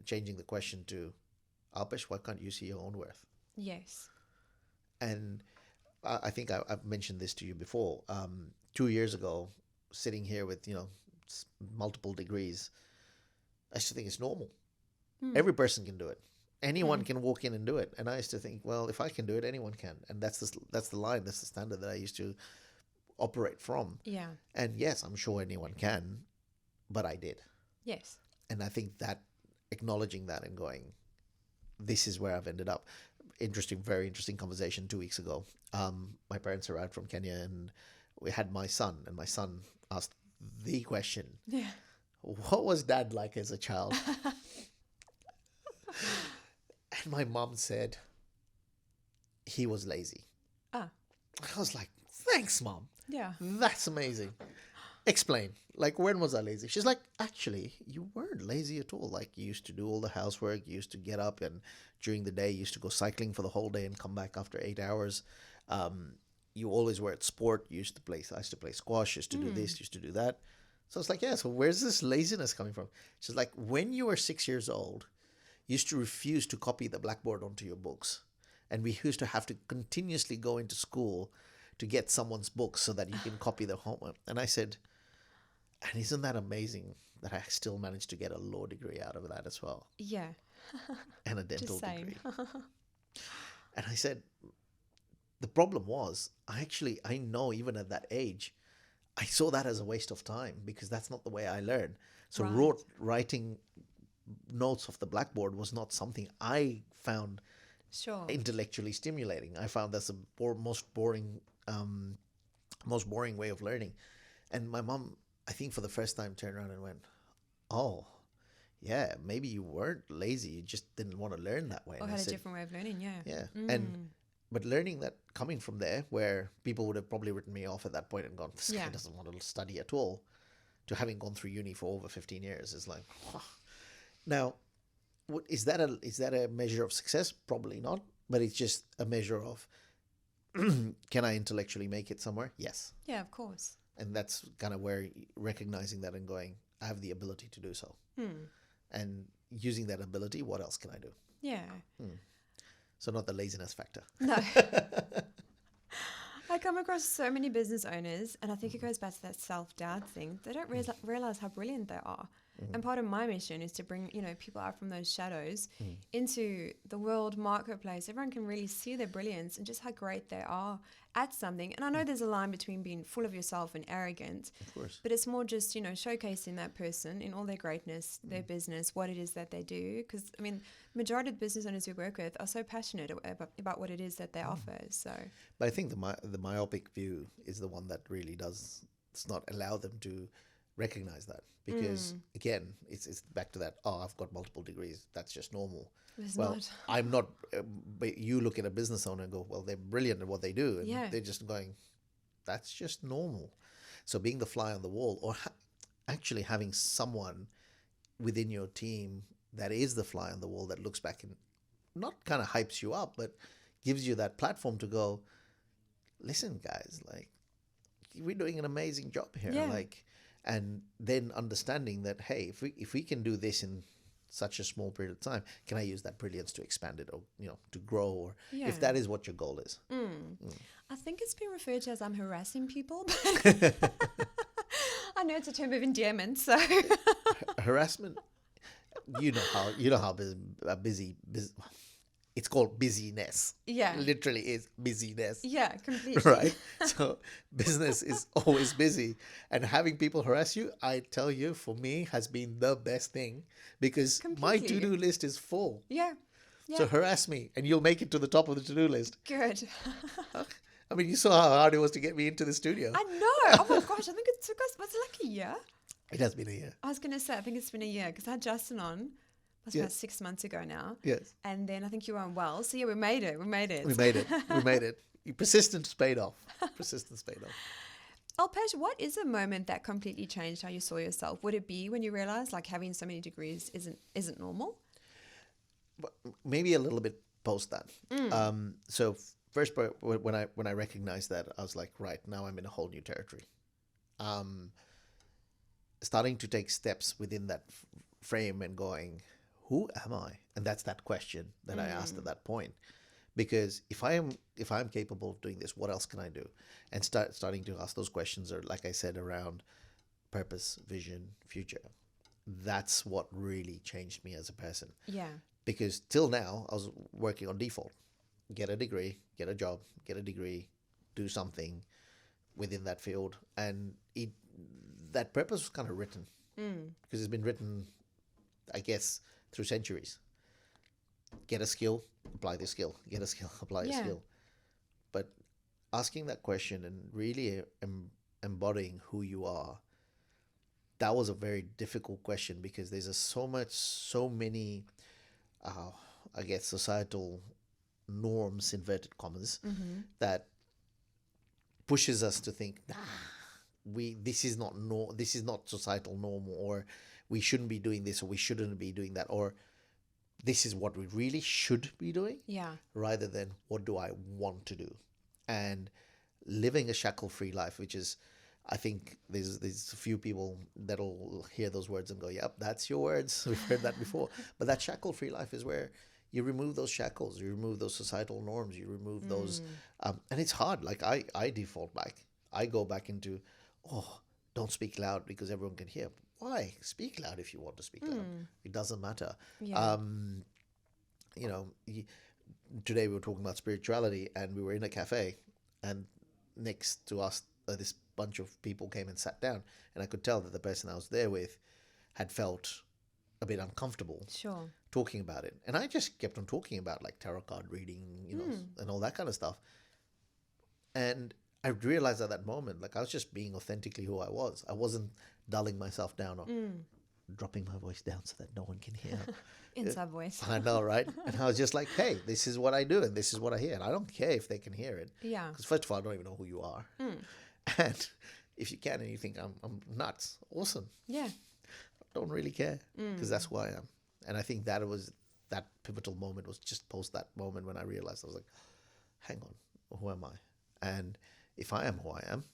changing the question to, Alpesh, why can't you see your own worth? Yes. And I think I've mentioned this to you before. 2 years ago, sitting here with, multiple degrees, I used to think it's normal. Every person can do it. Anyone can walk in and do it. And I used to think, well, if I can do it, anyone can. And that's the line, that's the standard that I used to operate from. Yeah. And yes, I'm sure anyone can, but I did. Yes. And I think that acknowledging that and going, this is where I've ended up. Very interesting conversation 2 weeks ago. My parents arrived from Kenya, and we had my son, and my son asked the question, what was dad like as a child? And my mom said, he was lazy. I was like, thanks, Mom. Yeah. That's amazing. explain. Like, when was I lazy? She's like, actually, you weren't lazy at all. Like, you used to do all the housework. You used to get up and during the day, you used to go cycling for the whole day and come back after 8 hours. You always were at sport. You used to play. I used to play squash. Used to do this. Used to do that. So it's like, yeah. So where's this laziness coming from? She's like, when you were 6 years old, you used to refuse to copy the blackboard onto your books, and we used to have to continuously go into school to get someone's books so that you can copy their homework. And I said, and isn't that amazing that I still managed to get a law degree out of that as well? Yeah. And a dental Just same. degree. And I said, the problem was, I know even at that age, I saw that as a waste of time because that's not the way I learned. So Right. writing notes off the blackboard was not something I found Sure. intellectually stimulating. I found that's the most boring way of learning. And my mom, I think for the first time, turned around and went, "Oh, yeah, maybe you weren't lazy. You just didn't want to learn that way." Or And I had a said, different way of learning, yeah. yeah. But learning that coming from there, where people would have probably written me off at that point and gone, "This guy Yeah. doesn't want to study at all," to having gone through uni for over 15 years is like, now, is that a measure of success? Probably not, but it's just a measure of, can I intellectually make it somewhere? Yes. Yeah, of course. And that's kind of where recognizing that and going, I have the ability to do so. And using that ability, what else can I do? Yeah. So not the laziness factor. No. I come across so many business owners, and I think it goes back to that self-doubt thing. They don't realize how brilliant they are. And part of my mission is to bring, people out from those shadows into the world marketplace. Everyone can really see their brilliance and just how great they are at something. And I know there's a line between being full of yourself and arrogant. Of course. But it's more just, showcasing that person in all their greatness, their business, what it is that they do. Because, majority of the business owners we work with are so passionate about what it is that they offer. So, But I think the myopic view is the one that really does not allow them to recognize that, because again, it's back to that, I've got multiple degrees, that's just normal. it's Well, not. I'm not, but you look at a business owner and go, well, they're brilliant at what they do, and Yeah. they're just going, that's just normal. So being the fly on the wall, or actually having someone within your team that is the fly on the wall, that looks back and not kind of hypes you up, but gives you that platform to go, listen guys, like, we're doing an amazing job here. Yeah. Like, and then understanding that, hey, if we can do this in such a small period of time, can I use that brilliance to expand it, or to grow, or Yeah. if that is what your goal is. I think it's been referred to as I'm harassing people. I know it's a term of endearment, so Harassment, you know how busy it's called busyness. yeah, Literally is busyness. yeah, completely. Right? So business is always busy, and having people harass you, I tell you, for me, has been the best thing, because my Completely. to-do list is full. Yeah, yeah, So harass me and you'll make it to the top of the to-do list. good. I mean, you saw how hard it was to get me into the studio. I know. Oh my gosh, I think it took us, was it like a year? It has been a year. I was going to say, I think it's been a year because I had Justin on. That's Yeah. about 6 months ago now. Yes. And then I think you were unwell. So yeah, we made it. We made it. We made it. Persistence paid off. Persistence paid off. Alpesh, what is a moment that completely changed how you saw yourself? Would it be when you realized like having so many degrees isn't normal? But maybe a little bit post that. So first, when I recognized that, I was like, right, now I'm in a whole new territory. Starting to take steps within that frame and going, who am I? And that's that question that I asked at that point. Because if I'm capable of doing this, what else can I do? And starting to ask those questions, or like I said, around purpose, vision, future. That's what really changed me as a person. Yeah. Because till now, I was working on default. Get a degree, get a job, get a degree, do something within that field. And that purpose was kind of written. Because it's been written, I guess, through centuries. Get a skill, apply the skill. Get a skill, apply a Yeah. skill. But asking that question and really embodying who you are, that was a very difficult question, because there's so many, I guess, societal norms, inverted commas, that pushes us to think, this is not societal norm, or we shouldn't be doing this, or we shouldn't be doing that, or this is what we really should be doing, rather than what do I want to do. And living a shackle-free life, which is, I think there's a few people that'll hear those words and go, yep, that's your words. We've heard that before. But that shackle-free life is where you remove those shackles, you remove those societal norms, you remove those, and it's hard. Like I default back. I go back into, don't speak loud because everyone can hear. Why? Speak loud if you want to speak loud. It doesn't matter. Yeah. Today we were talking about spirituality, and we were in a cafe, and next to us, this bunch of people came and sat down, and I could tell that the person I was there with had felt a bit uncomfortable talking about it. And I just kept on talking about like tarot card reading, and all that kind of stuff. And I realized at that moment, like I was just being authentically who I was. I wasn't dulling myself down or dropping my voice down so that no one can hear. Inside voice. I know, right? And I was just like, hey, this is what I do and this is what I hear. And I don't care if they can hear it. Yeah. Because first of all, I don't even know who you are. And if you can and you think I'm nuts, awesome. Yeah. Don't really care, because that's who I am. And I think that pivotal moment was just post that moment when I realized, I was like, hang on, who am I? And if I am who I am,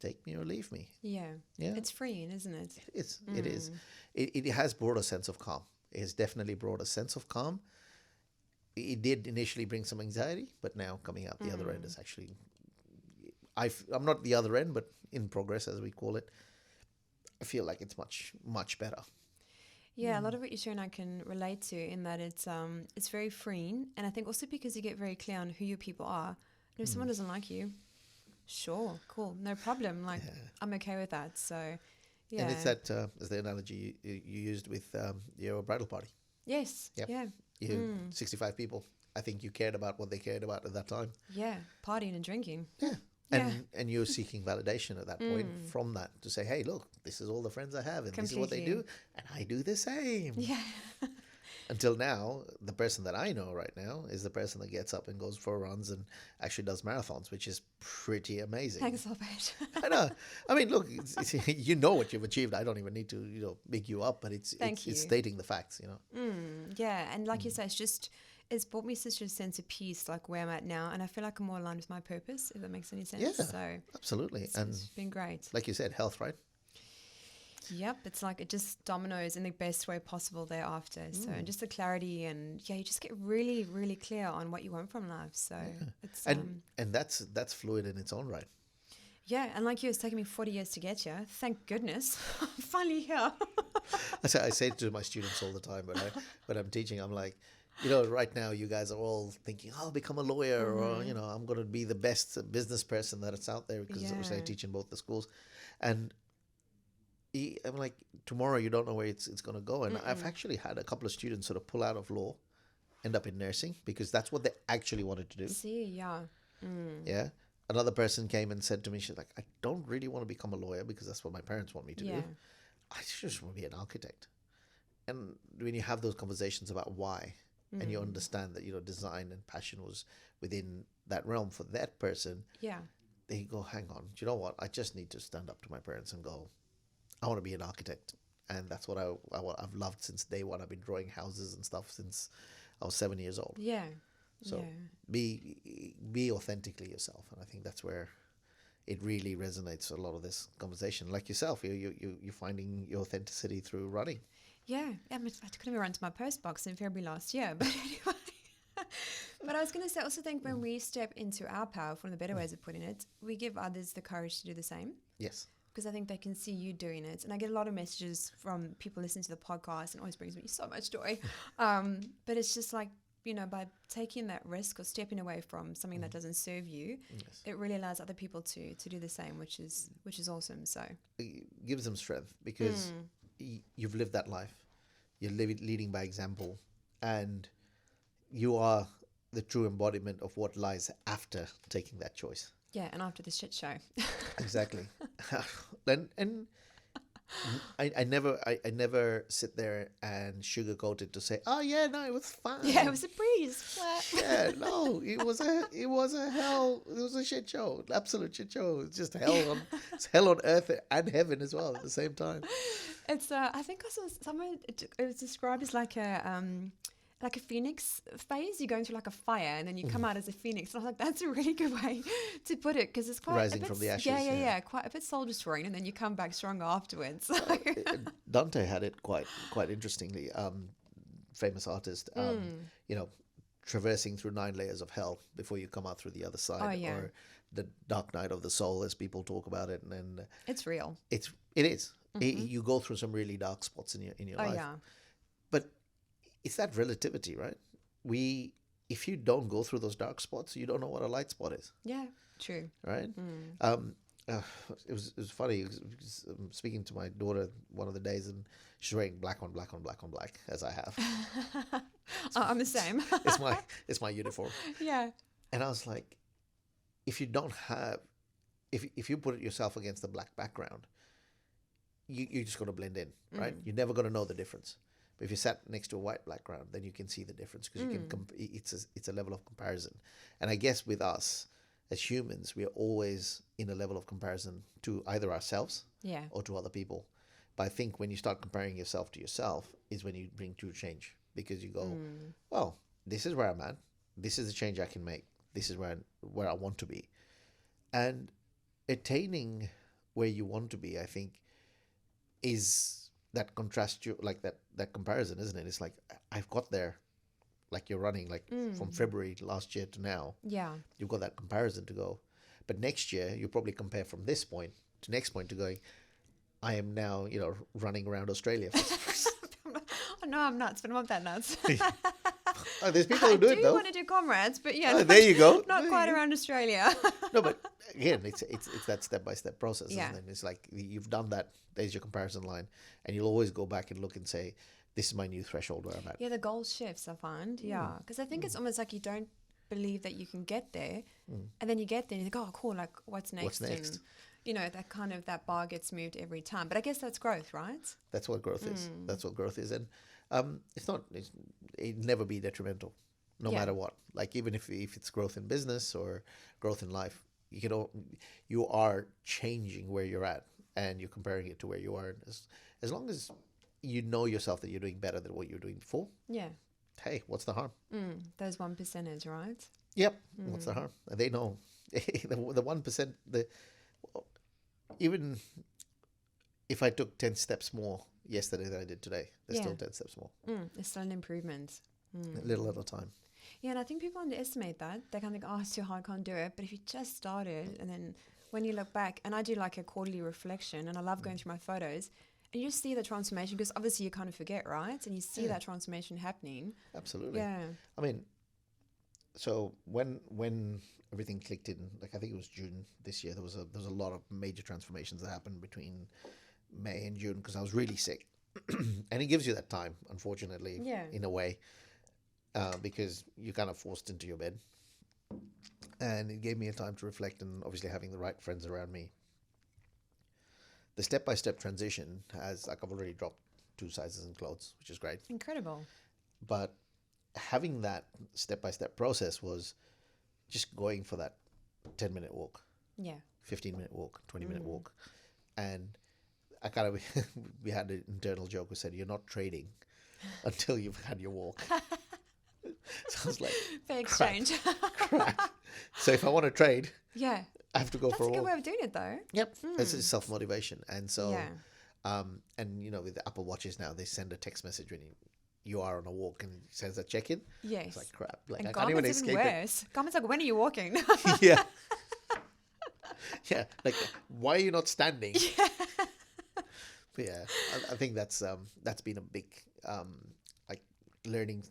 take me or leave me. Yeah. It's freeing, isn't it? It is. It has brought a sense of calm. It has definitely brought a sense of calm. It did initially bring some anxiety, but now coming out the other end is actually, I'm not the other end, but in progress, as we call it. I feel like it's much, much better. Yeah, a lot of what you're sharing I can relate to, in that it's very freeing. And I think also because you get very clear on who your people are. And if someone doesn't like you, sure, cool, no problem. Like, I'm okay with that. So, yeah. And it's that, as the analogy you used with your bridal party. Yes, Yep. yeah. 65 people. I think you cared about what they cared about at that time. Yeah, partying and drinking. Yeah. And you're seeking validation at that point from that to say, hey, look, this is all the friends I have and this is what they do. And I do the same. Yeah. Until now, the person that I know right now is the person that gets up and goes for runs and actually does marathons, which is pretty amazing. Thanks, Alpesh. I know. I mean, look, you know what you've achieved. I don't even need to, big you up, but it's stating the facts, Yeah. And like you say, it's brought me such a sense of peace, like where I'm at now. And I feel like I'm more aligned with my purpose, if that makes any sense. Yeah, so absolutely. It's been great. Like you said, health, right? Yep. It's like it just dominoes in the best way possible thereafter. So, and just the clarity, and you just get really, really clear on what you want from life. So it's... And that's fluid in its own right. Yeah, and like you, it's taken me 40 years to get here. Thank goodness. I'm finally here. I say it to my students all the time, but when I'm teaching, I'm like, right now you guys are all thinking, I'll become a lawyer, or, I'm going to be the best business person that's out there, because I teach in both the schools. And I'm like, tomorrow you don't know where it's going to go. And I've actually had a couple of students sort of pull out of law, end up in nursing, because that's what they actually wanted to do. See, yeah. Yeah. Another person came and said to me, she's like, I don't really want to become a lawyer because that's what my parents want me to do. I just want to be an architect. And when you have those conversations about why, and you understand that, design and passion was within that realm for that person, they go, hang on, do you know what? I just need to stand up to my parents and go, I want to be an architect. And that's what I've loved since day one. I've been drawing houses and stuff since I was 7 years old. Yeah. So be authentically yourself. And I think that's where it really resonates, a lot of this conversation. Like yourself, you're finding your authenticity through running. Yeah, I couldn't even run to my post box in February last year, but anyway. But I was going to say, I also think when we step into our power, one of the better ways of putting it, we give others the courage to do the same. Yes. Because I think they can see you doing it. And I get a lot of messages from people listening to the podcast, and it always brings me so much joy. But it's just like, by taking that risk or stepping away from something that doesn't serve you, it really allows other people to do the same, which is awesome. So it gives them strength, because you've lived that life. You're leading by example, and you are the true embodiment of what lies after taking that choice. Yeah, and after the shit show. Exactly. And I never sit there and sugarcoat it to say, oh yeah, no, it was fine. Yeah, it was a breeze. Yeah, no, it was a shit show, an absolute shit show. It's just it's hell on earth and heaven as well at the same time. It's I think I saw somewhere it was described as like a phoenix phase. You're going through like a fire and then you come out as a phoenix. And I was like, that's a really good way to put it, because it's quite Rising a bit, from the ashes. yeah, quite a bit soul destroying, and then you come back stronger afterwards. Dante had it quite interestingly. Famous artist, you know, traversing through 9 layers of hell before you come out through the other side, or the dark night of the soul, as people talk about it. And it's real. It is. You go through some really dark spots in your life. Yeah. But it's that relativity, right? If you don't go through those dark spots, you don't know what a light spot is. Yeah, true. Right? It was funny. Speaking to my daughter one of the days, and she's wearing black on black on black on black, as I have. I'm the same. it's my uniform. Yeah. And I was like, if you don't have, if you put yourself against the black background, you're just going to blend in, right? You're never going to know the difference. But if you sat next to a white background, then you can see the difference, because you can. It's a level of comparison, and I guess with us as humans, we are always in a level of comparison to either ourselves, or to other people. But I think when you start comparing yourself to yourself is when you bring true change, because you go, well, this is where I'm at. This is the change I can make. This is where I want to be, and attaining where you want to be, I think, is that contrast, like that comparison, isn't it? It's like, I've got there, like you're running, like from February last year to now. Yeah, you've got that comparison to go, but next year you probably compare from this point to next point to going, I am now, running around Australia. Oh, no, I'm nuts, but I'm not that nuts. Oh, there's people who do it though. I do want to do comrades, but there you go. Not quite around Australia. No, but again, it's that step-by-step process, isn't it? It's like you've done that. There's your comparison line, and you'll always go back and look and say, "This is my new threshold where I'm at." Yeah, the goal shifts, I find. Yeah, because I think it's almost like you don't believe that you can get there, and then you get there and you think, "Oh, cool! Like, what's next?" What's next? And, that bar gets moved every time. But I guess that's growth, right? That's what growth is. That's what growth is, and it'll never be detrimental, no matter what. Like, even if it's growth in business or growth in life, you are changing where you're at, and you're comparing it to where you are. As long as you know yourself that you're doing better than what you were doing before. Yeah. Hey, what's the harm? Those 1%ers, right? Yep. What's the harm? They know the 1%. Even if I took 10 steps more yesterday than I did today, there's still 10 steps more. It's still an improvement. A little at a time. Yeah, and I think people underestimate that. They kind of think, oh, it's too hard, can't do it. But if you just started, and then when you look back, and I do like a quarterly reflection, and I love going through my photos, and you just see the transformation, because obviously you kind of forget, right? And you see that transformation happening. Absolutely. Yeah. I mean, so when everything clicked in, like I think it was June this year, there was a lot of major transformations that happened between May and June, because I was really sick. And it gives you that time, unfortunately, in a way, because you're kind of forced into your bed. And it gave me a time to reflect, and obviously having the right friends around me. The step-by-step transition has, like, I've already dropped 2 sizes in clothes, which is great. Incredible. But having that step-by-step process was just going for that 10-minute walk. Yeah. 15-minute walk, 20-minute walk. And I kind of, we had an internal joke. We said, you're not trading until you've had your walk. So I was like, fair exchange. Crap. So if I want to trade, I have to go for a walk. That's a good way of doing it, though. Yep. This is self-motivation. And so, and with the Apple Watches now, they send a text message when you are on a walk, and it says a check-in. Yes. It's like, crap. Like, and I can't even escape worse. Garmin's like, when are you walking? Yeah. Yeah. Like, why are you not standing? Yeah. But yeah, I think that's been a big like learning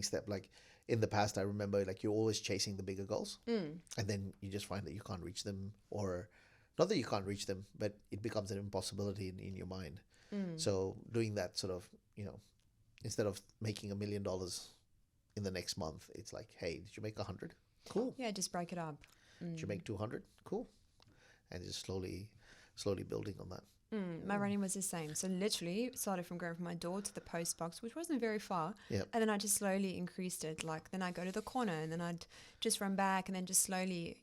step. Like, in the past, I remember, like, you're always chasing the bigger goals, and then you just find that you can't reach them, or not that you can't reach them, but it becomes an impossibility in your mind. So doing that sort of, instead of making $1 million in the next month, it's like, hey, did you make 100? Cool. Yeah, just break it up. Did you make 200? Cool. And just slowly building on that. My running was the same. So literally started from going from my door to the post box, which wasn't very far. Yep. And then I just slowly increased it. Like then I'd go to the corner and then I'd just run back and then just slowly,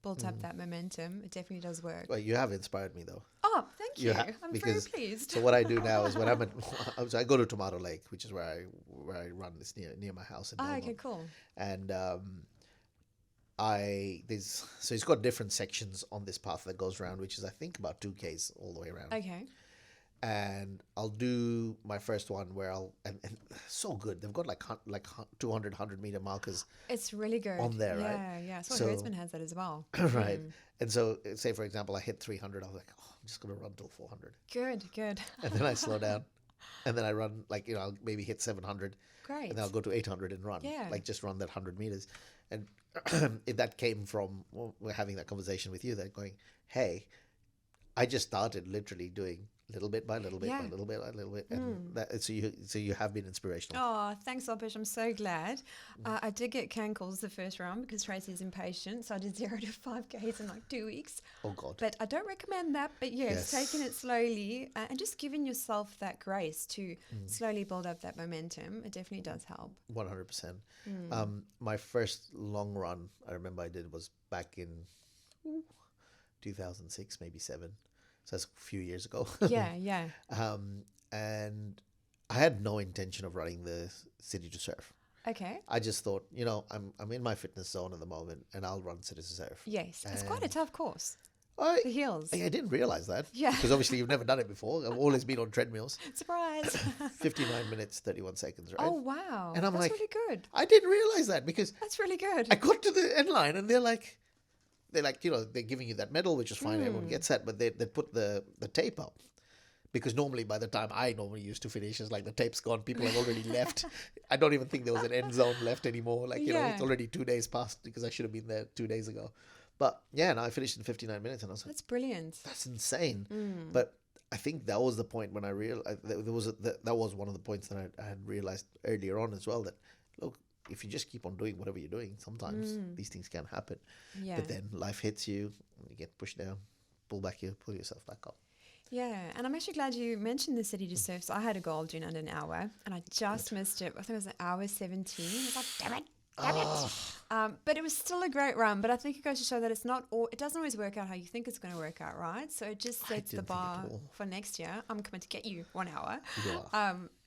built up that momentum. It definitely does work. Well, you have inspired me though. Oh, thank you. I'm very pleased. So what I do now is when I'm at, so I go to Tomato Lake, which is where I run this near my house in Melbourne. Okay, cool. And so it's got different sections on this path that goes around, which is I think about 2Ks all the way around. Okay. And I'll do my first one where and so good. They've got like 200, 100-meter markers. It's really good. On there, right? Yeah. So Hertzman has that as well. Right. And so say, for example, I hit 300. I was like, oh, I'm just going to run till 400. Good. And then I slow down. And then I run I'll maybe hit 700. Great. And then I'll go to 800 and run. Yeah. Like just run that 100 meters. And that came from we're having that conversation with you, that going, hey, I just started literally doing little bit by little bit by little bit by little bit, and so you have been inspirational. Oh, thanks, Alpesh. I'm so glad. I did get cankles the first round because Tracy's impatient, so I did 0 to 5Ks in like 2 weeks. Oh God! But I don't recommend that. But yes, taking it slowly and just giving yourself that grace to slowly build up that momentum. It definitely does help. 100%. My first long run I remember I did was back in 2006, maybe 7. So that's a few years ago. Yeah. And I had no intention of running the City to Surf. Okay. I just thought, I'm in my fitness zone at the moment, and I'll run City to Surf. Yes, it's quite a tough course. The hills. I didn't realize that. Yeah. Because obviously you've never done it before. I've always been on treadmills. Surprise. 59 minutes, 31 seconds, right? Oh, wow. And I'm That's like, really good. I didn't realize that because That's really good. I got to the end line and they're like, they're giving you that medal, which is fine. Everyone gets that, but they put the tape up. Because normally by the time I normally used to finish, it's like the tape's gone. People have already left. I don't even think there was an end zone left anymore. It's already 2 days past because I should have been there 2 days ago. But yeah, I finished in 59 minutes and I was like, that's brilliant. That's insane. But I think that was the point when I realized that was one of the points that I had realized earlier on as well, that look, if you just keep on doing whatever you're doing, sometimes these things can happen. Yeah. But then life hits you, you get pushed down, pull yourself back up. Yeah, and I'm actually glad you mentioned the City to Surf. So I had a goal doing under an hour, and I just missed it. I think it was an hour 17. I was like, damn it. But it was still a great run. But I think it goes to show that it doesn't always work out how you think it's going to work out, right? So it just sets the bar for next year. I'm coming to get you 1 hour.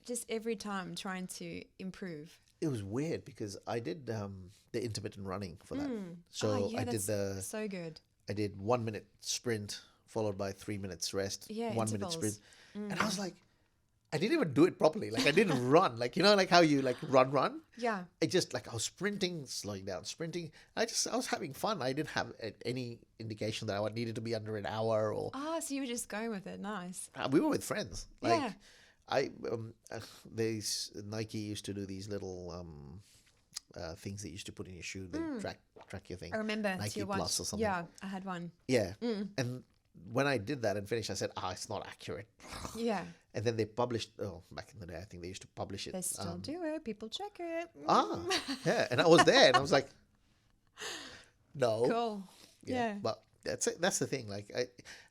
Just every time trying to improve. It was weird because I did the intermittent running for that. So I did so good. I did 1 minute sprint followed by 3 minutes rest. 1 minute sprint, and I was like, I didn't even do it properly. Like I didn't run. Like like how you run. Yeah. I just I was sprinting, slowing down, sprinting. I was having fun. I didn't have any indication that I needed to be under an hour or. So you were just going with it. Nice. We were with friends. Nike used to do these little things that you used to put in your shoe. They track your thing. I remember Nike Plus or something. Yeah, I had one. Yeah, and when I did that and finished, I said, it's not accurate. Yeah. And then they published, back in the day, I think they used to publish it. They still do it. People check it. Yeah. And I was there and I was like, no. Cool. Yeah. But that's it. That's the thing. Like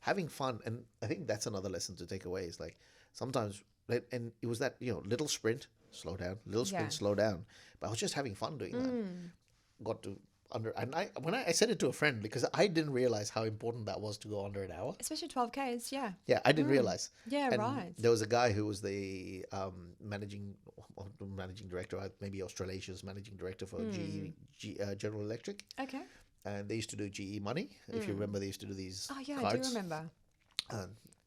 having fun. And I think that's another lesson to take away is like sometimes, and it was that, little sprint, slow down, little sprint, slow down. But I was just having fun doing that. Got to when I said it to a friend because I didn't realize how important that was to go under an hour. Especially 12Ks, yeah. Yeah, I didn't realize. Yeah, and right. There was a guy who was the managing director, maybe Australasia's managing director for General Electric. Okay. And they used to do GE Money. If you remember, they used to do these cards. I do remember.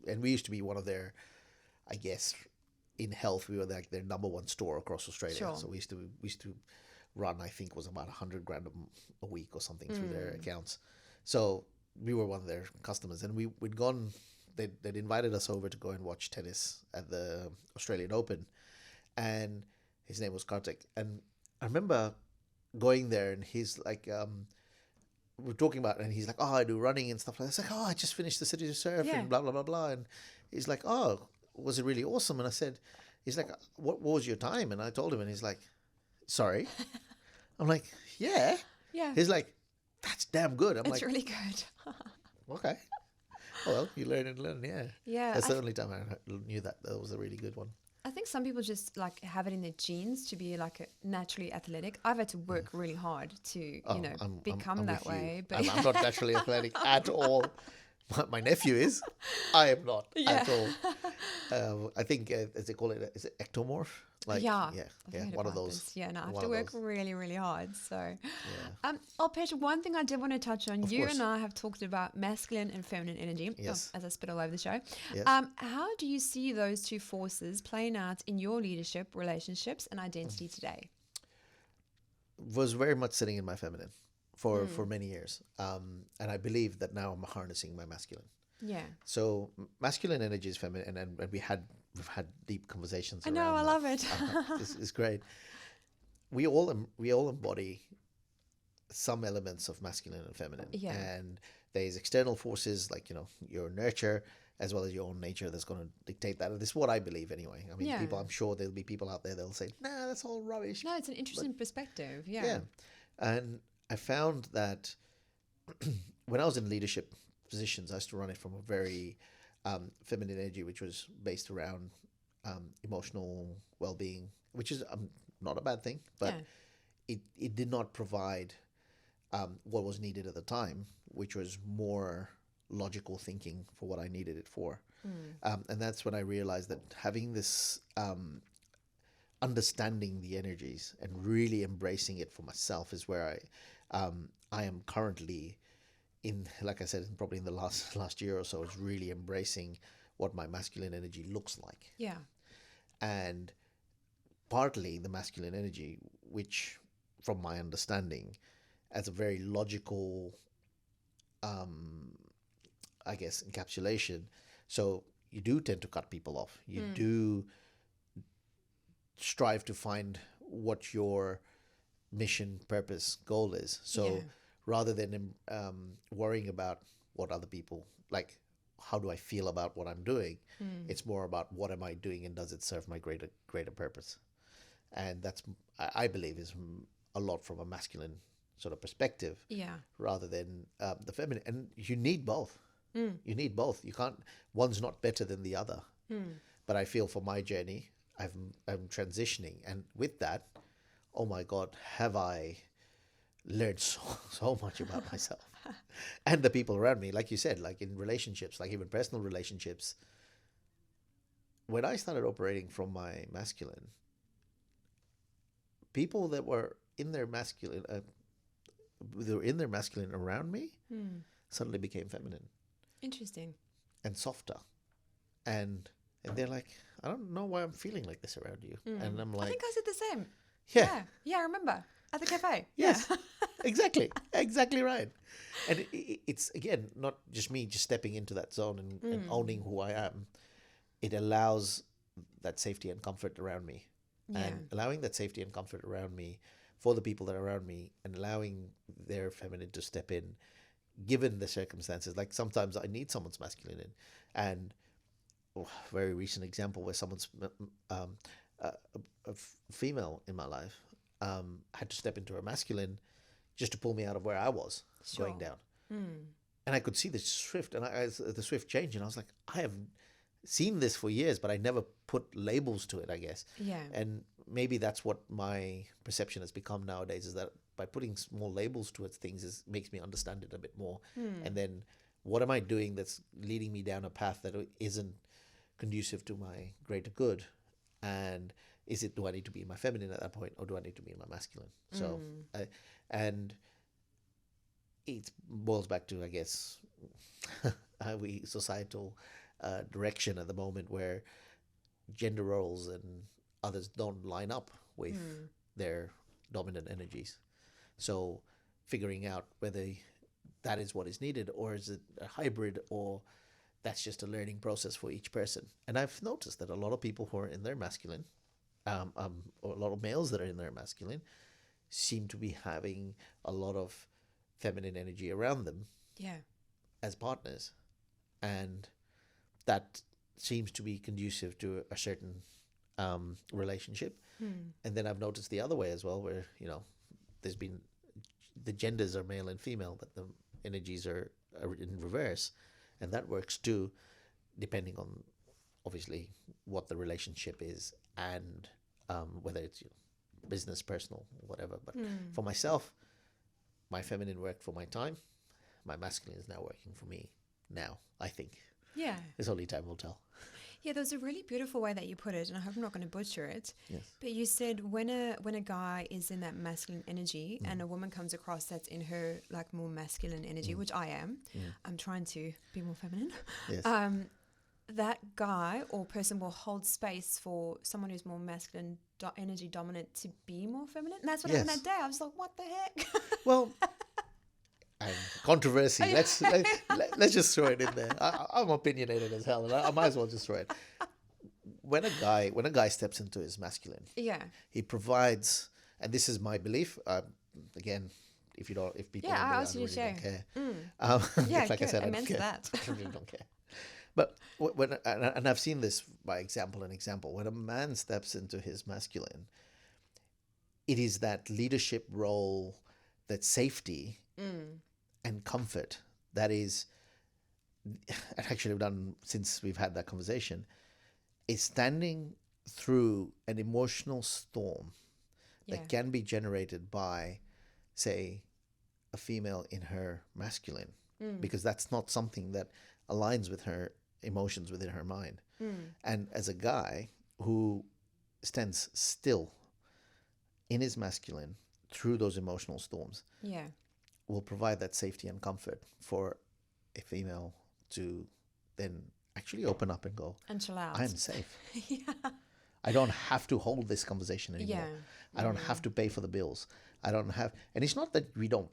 And we used to be one of their, I guess, in health, we were like their number one store across Australia. Sure. So we used to run, I think, was about $100,000 a week or something through their accounts. So we were one of their customers, and we'd gone. They'd invited us over to go and watch tennis at the Australian Open, and his name was Curating. And I remember going there, and he's like, we're talking about, and he's like, I do running and stuff like that. I was like, I just finished the City to Surf and blah blah blah blah. And he's like, was it really awesome? And I said, he's like, what was your time? And I told him, and he's like, sorry. I'm like, yeah. Yeah. He's like, that's damn good. I'm it's like, really good. okay. Oh, well, you learn and learn, yeah. Yeah, That's the only time I knew that. That was a really good one. I think some people just like have it in their genes to be like naturally athletic. I've had to work really hard to, Oh, become I'm that with you. way. But I'm not naturally athletic at all. My nephew is. I am not Yeah. at all. I think, as they call it, is it ectomorph? Like, yeah, yeah, I've yeah, heard one of about those. this. Yeah, no, I have one to of work those. really, really hard. So, Yeah, Alpesh, one thing I did want to touch on, of you course. and I have talked about masculine and feminine energy, Yes. as I spit all over the show. Yes. How do you see those two forces playing out in your leadership, relationships, and identity today? Was very much sitting in my feminine for many years. And I believe that now I'm harnessing my masculine. Yeah. So masculine energy is feminine, and we've had deep conversations I around know, I that. love it. It's great. We all embody some elements of masculine and feminine. Yeah. And there's external forces like, your nurture as well as your own nature that's going to dictate that. And this is what I believe anyway. I mean, Yeah. people, I'm sure there'll be people out there that'll say, nah, that's all rubbish. No, it's an interesting perspective. Yeah. Yeah. And I found that when I was in leadership positions, I used to run it from a very feminine energy, which was based around emotional well-being, which is not a bad thing, but it did not provide what was needed at the time, which was more logical thinking for what I needed it for. And that's when I realized that having this understanding the energies and really embracing it for myself is where I am currently in, like I said, probably in the last year or so, is really embracing what my masculine energy looks like. Yeah. And partly the masculine energy, which from my understanding as a very logical I guess encapsulation. So you do tend to cut people off. You do strive to find what your mission, purpose, goal is. So rather than worrying about what other people like, how do I feel about what I'm doing? It's more about what am I doing and does it serve my greater purpose? And that's, I believe, is a lot from a masculine sort of perspective, rather than the feminine. And you need both. You need both. You can't. One's not better than the other. But I feel for my journey, I'm transitioning, and with that, oh my God, have I learned so much about myself and the people around me. Like you said, like in relationships, like even personal relationships. When I started operating from my masculine, people that were in their masculine, around me, suddenly became feminine. Interesting. And softer, and they're like, I don't know why I'm feeling like this around you, and I'm like, I think I said the same. Yeah, I remember at the cafe. Yes, exactly right. And it's again not just me just stepping into that zone and owning who I am. It allows that safety and comfort around me, and allowing that safety and comfort around me for the people that are around me, and allowing their feminine to step in, given the circumstances. Like sometimes I need someone's masculine in, and very recent example where someone's a female in my life had to step into her masculine just to pull me out of where I was going down. And I could see the swift change, and I was like, I have seen this for years, but I never put labels to it, I guess. And maybe that's what my perception has become nowadays, is that by putting small labels to things makes me understand it a bit more. And then what am I doing that's leading me down a path that isn't conducive to my greater good? And do I need to be in my feminine at that point, or do I need to be in my masculine? So, and it boils back to, I guess, societal direction at the moment, where gender roles and others don't line up with their dominant energies. So figuring out whether that is what is needed, or is it a hybrid, or that's just a learning process for each person. And I've noticed that a lot of people who are in their masculine, or a lot of males that are in their masculine, seem to be having a lot of feminine energy around them as partners. And that seems to be conducive to a certain relationship. And then I've noticed the other way as well, where, there's been, the genders are male and female, but the energies are in reverse. And that works too, depending on obviously what the relationship is and whether it's business, personal, whatever. But for myself, my feminine worked for my time. My masculine is now working for me now, I think. Yeah. It's only time will tell. Yeah, there was a really beautiful way that you put it, and I hope I'm not going to butcher it. Yes. But you said when a guy is in that masculine energy and a woman comes across that's in her like more masculine energy, which I am, I'm trying to be more feminine. Yes. That guy or person will hold space for someone who's more masculine energy dominant to be more feminine. And that's what happened that day. I was like, what the heck? Well, controversy. Let's just throw it in there. I'm opinionated as hell, and I might as well just throw it. When a guy steps into his masculine, he provides, and this is my belief. Again, if people I don't, really don't care. Like I said, I don't care. That. I really don't care. But and I've seen this by example. When a man steps into his masculine, it is that leadership role, that safety and comfort that is, and actually I've done since we've had that conversation, is standing through an emotional storm that can be generated by, say, a female in her masculine, because that's not something that aligns with her emotions within her mind. And as a guy who stands still in his masculine through those emotional storms, will provide that safety and comfort for a female to then actually open up and go, and chill out. I am safe. I don't have to hold this conversation anymore. I don't have to pay for the bills. I don't have, and it's not that we don't,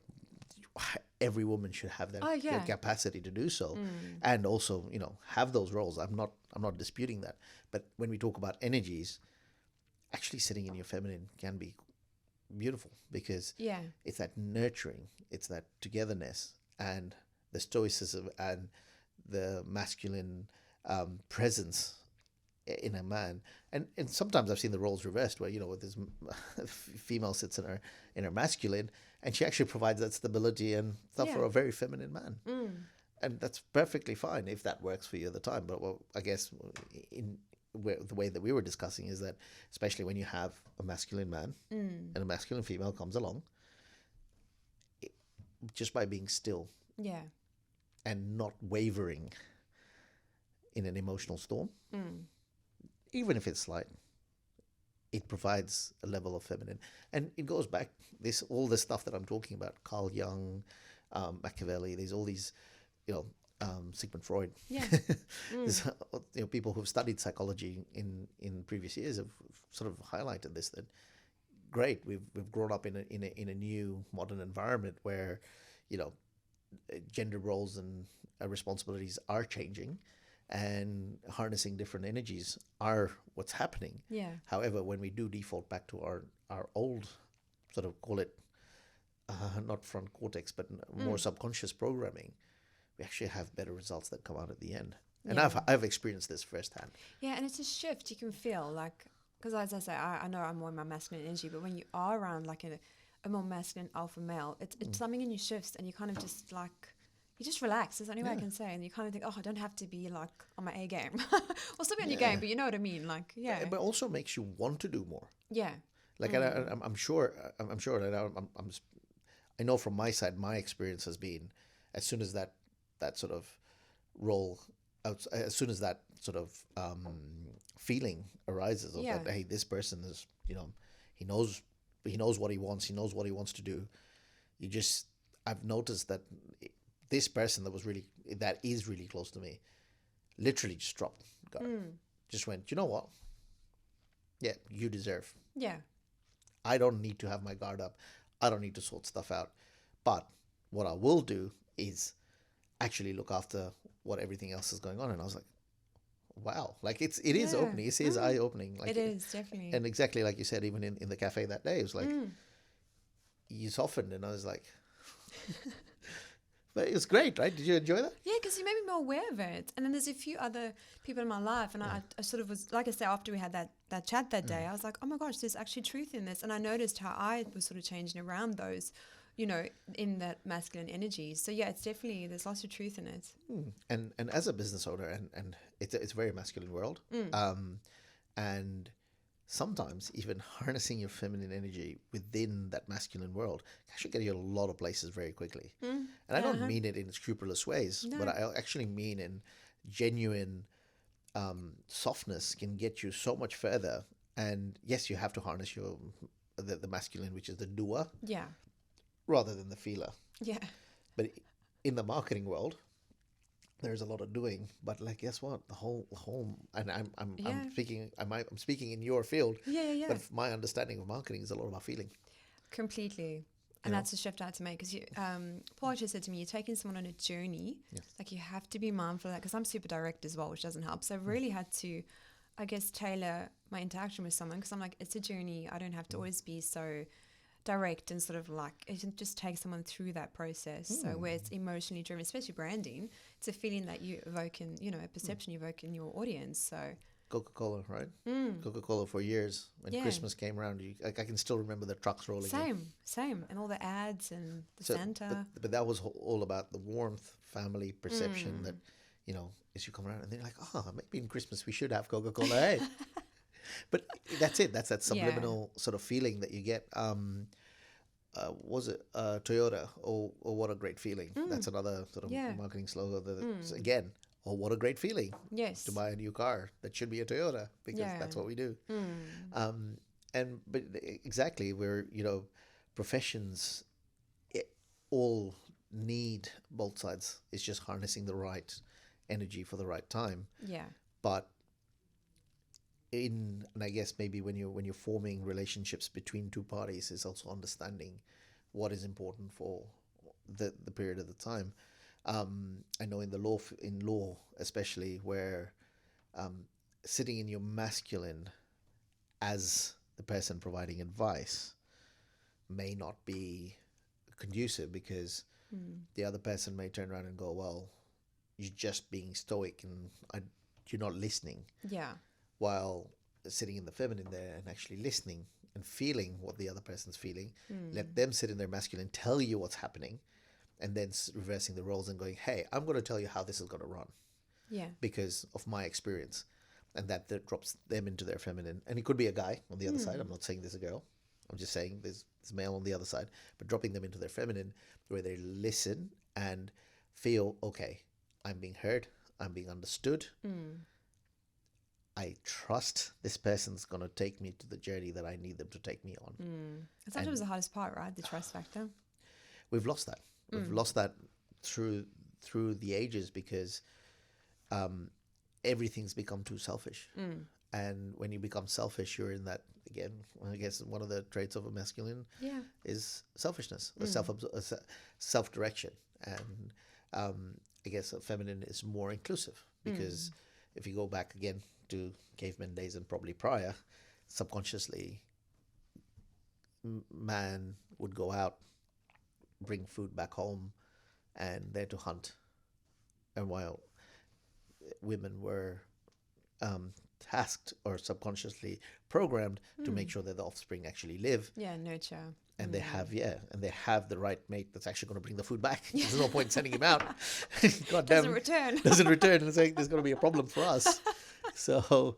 every woman should have that capacity to do so, and also have those roles. I'm not disputing that. But when we talk about energies, actually sitting in your feminine can be beautiful, because it's that nurturing, it's that togetherness, and the stoicism and the masculine presence in a man. And sometimes I've seen the roles reversed, where this female sits in her masculine, and she actually provides that stability and stuff for a very feminine man. And that's perfectly fine if that works for you at the time. But I guess the way that we were discussing is that, especially when you have a masculine man and a masculine female comes along, just by being still and not wavering in an emotional storm, even if it's slight, it provides a level of feminine. And it goes back, all this stuff that I'm talking about, Carl Jung, Machiavelli, there's all these, Sigmund Freud. There's, people who've studied psychology in previous years have sort of highlighted this, that great, we've grown up in a new modern environment where, gender roles and responsibilities are changing, and harnessing different energies are what's happening. However, when we do default back to our old, sort of call it not front cortex, but more subconscious programming, we actually have better results that come out at the end. And I've experienced this firsthand. Yeah, and it's a shift you can feel, like, because as I say, I know I'm more in my masculine energy, but when you are around like a more masculine alpha male, it's something in you shifts, and you kind of just like, you just relax. There's the only way I can say, and you kind of think, I don't have to be like on my A game. Well, still be on your game, but you know what I mean, like, But also makes you want to do more. Like I'm sure that I know from my side, my experience has been, as soon as that sort of role, as soon as that sort of feeling arises of that, hey, this person is, he knows what he wants, he knows what he wants to do. I've noticed that this person that is really close to me, literally just dropped guard. Just went, you know what? Yeah, you deserve. I don't need to have my guard up. I don't need to sort stuff out. But what I will do is actually look after what everything else is going on. And I was like, wow, like it is opening. It is eye opening. Like it is definitely. And exactly like you said, even in the cafe that day, it was like you softened, and I was like, but it was great, right? Did you enjoy that? Yeah, because you made me more aware of it. And then there's a few other people in my life, and I sort of was, like I said, after we had that chat that day, I was like, oh my gosh, there's actually truth in this. And I noticed how I was sort of changing around those you know, in that masculine energy. So yeah, it's definitely, there's lots of truth in it. And as a business owner, and it's a very masculine world, and sometimes even harnessing your feminine energy within that masculine world can actually get you a lot of places very quickly. And I don't mean it in scrupulous ways, but I actually mean in genuine softness can get you so much further. And yes, you have to harness the masculine, which is the doer, Yeah. rather than the feeler. Yeah. But in the marketing world, there's a lot of doing. But like, guess what? The whole, and I'm speaking in your field. Yeah. But my understanding of marketing is a lot about feeling. Completely. And that's a shift I had to make, because Porsche said to me, you're taking someone on a journey. Yes. Like, you have to be mindful of that, because I'm super direct as well, which doesn't help. So I really had to, I guess, tailor my interaction with someone, because I'm like, it's a journey. I don't have to always be so direct, and sort of like, it just takes someone through that process. So where it's emotionally driven, especially branding, it's a feeling that you evoke in, you know, a perception you evoke in your audience. So Coca-Cola, right? Coca-Cola for years. When Christmas came around, I can still remember the trucks rolling in. Same. And all the ads and the Santa. But that was all about the warmth, family perception that, you know, as you come around and they're like, maybe in Christmas we should have Coca-Cola, hey? But that's it. That's that subliminal sort of feeling that you get. Was it Toyota? Or what a great feeling. That's another sort of marketing slogan. Again, what a great feeling. Yes. To buy a new car. That should be a Toyota, because that's what we do. But exactly, we're, you know, professions all need both sides. It's just harnessing the right energy for the right time. Yeah. But and I guess maybe when you're forming relationships between two parties, is also understanding what is important for the period of the time. I know in law especially, where sitting in your masculine as the person providing advice may not be conducive, because the other person may turn around and go, well, you're just being stoic and you're not listening. Yeah. While sitting in the feminine there and actually listening and feeling what the other person's feeling, let them sit in their masculine, tell you what's happening, and then reversing the roles and going, hey, I'm going to tell you how this is going to run. Yeah. Because of my experience. And that drops them into their feminine. And it could be a guy on the other side. I'm not saying there's a girl. I'm just saying there's male on the other side. But dropping them into their feminine, where they listen and feel, okay, I'm being heard. I'm being understood. I trust this person's going to take me to the journey that I need them to take me on. And sometimes the hardest part, right? The trust factor. We've lost that. We've lost that through the ages, because everything's become too selfish. And when you become selfish, you're in that, again, I guess one of the traits of a masculine is selfishness, self-direction. And I guess a feminine is more inclusive, because if you go back again to caveman days and probably prior, subconsciously, man would go out, bring food back home, and there to hunt. And while women were tasked or subconsciously programmed to make sure that the offspring actually live. Yeah, nurture. And they have the right mate that's actually going to bring the food back. There's no point sending him out. God damn, doesn't return. It's like, there's going to be a problem for us. So,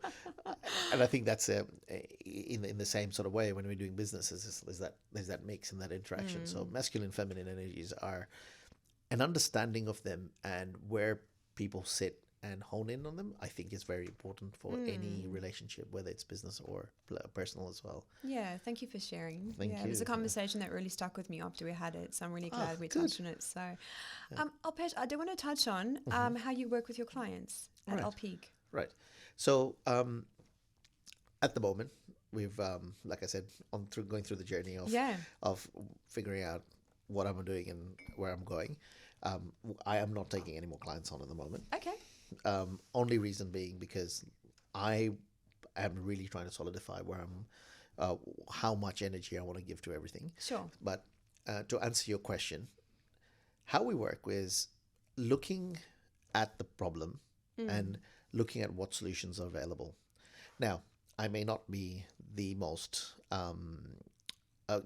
and I think that's in the same sort of way when we're doing businesses, there's that mix and that interaction. So masculine, feminine energies are an understanding of them, and where people sit and hone in on them, I think is very important for any relationship, whether it's business or personal as well. Yeah, thank you for sharing. Thank you. It was a conversation that really stuck with me after we had it, so I'm really glad we touched on it. So, Alpesh, I do want to touch on how you work with your clients at Alpesh. Right. So at the moment, we've, like I said, going through the journey of figuring out what I'm doing and where I'm going. I am not taking any more clients on at the moment. Okay. Only reason being because I am really trying to solidify where I'm, how much energy I want to give to everything. Sure. But to answer your question, how we work is looking at the problem and looking at what solutions are available. Now, I may not be the most,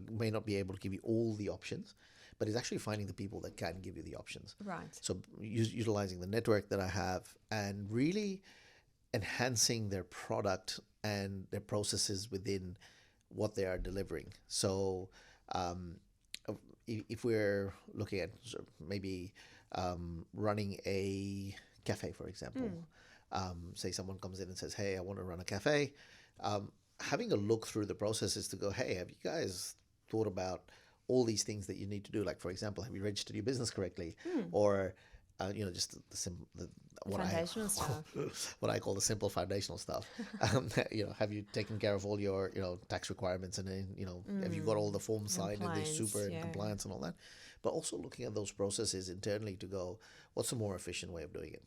may not be able to give you all the options, but it's actually finding the people that can give you the options. Right. So utilizing the network that I have and really enhancing their product and their processes within what they are delivering. So if we're looking at sort of maybe running a cafe, for example, say someone comes in and says, hey, I want to run a cafe. Having a look through the processes to go, hey, have you guys thought about all these things that you need to do? Like, for example, have you registered your business correctly? Or, just Foundational stuff. what I call the simple foundational stuff. Have you taken care of all your, tax requirements and then, have you got all the forms signed and they're super in compliance and all that? But also looking at those processes internally to go, what's a more efficient way of doing it?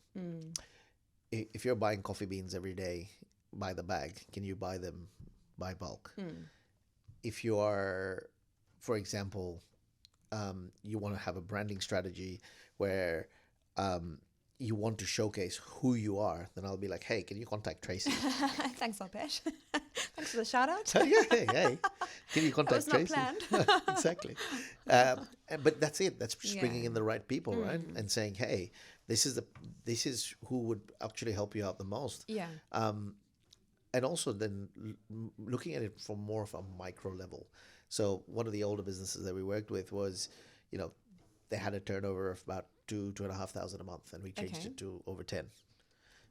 If you're buying coffee beans every day by the bag, can you buy them by bulk? If you are, for example, you want to have a branding strategy where you want to showcase who you are, then I'll be like, hey, can you contact Tracy? Thanks, Alpesh. Thanks for the shout out. Hey, can you contact That was Tracy? not planned. Exactly. But that's it. That's just bringing in the right people, right? And saying, hey, this is who would actually help you out the most. Yeah. And also then looking at it from more of a micro level. So one of the older businesses that we worked with was, they had a turnover of about 2,500 a month, and we changed it to over 10.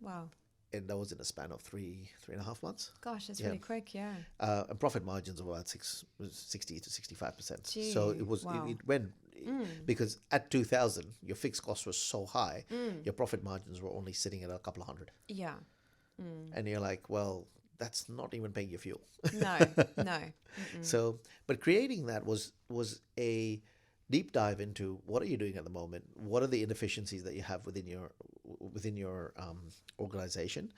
Wow. And that was in a span of 3.5 months. Gosh, that's really quick, yeah. And profit margins of about 60 to 65%. Gee, So it was wow. it went because at 2,000 your fixed cost was so high, your profit margins were only sitting at a couple of hundred. Yeah. And you're like, well, that's not even paying your fuel. No. So, but creating that was a deep dive into what are you doing at the moment? What are the inefficiencies that you have within your organization?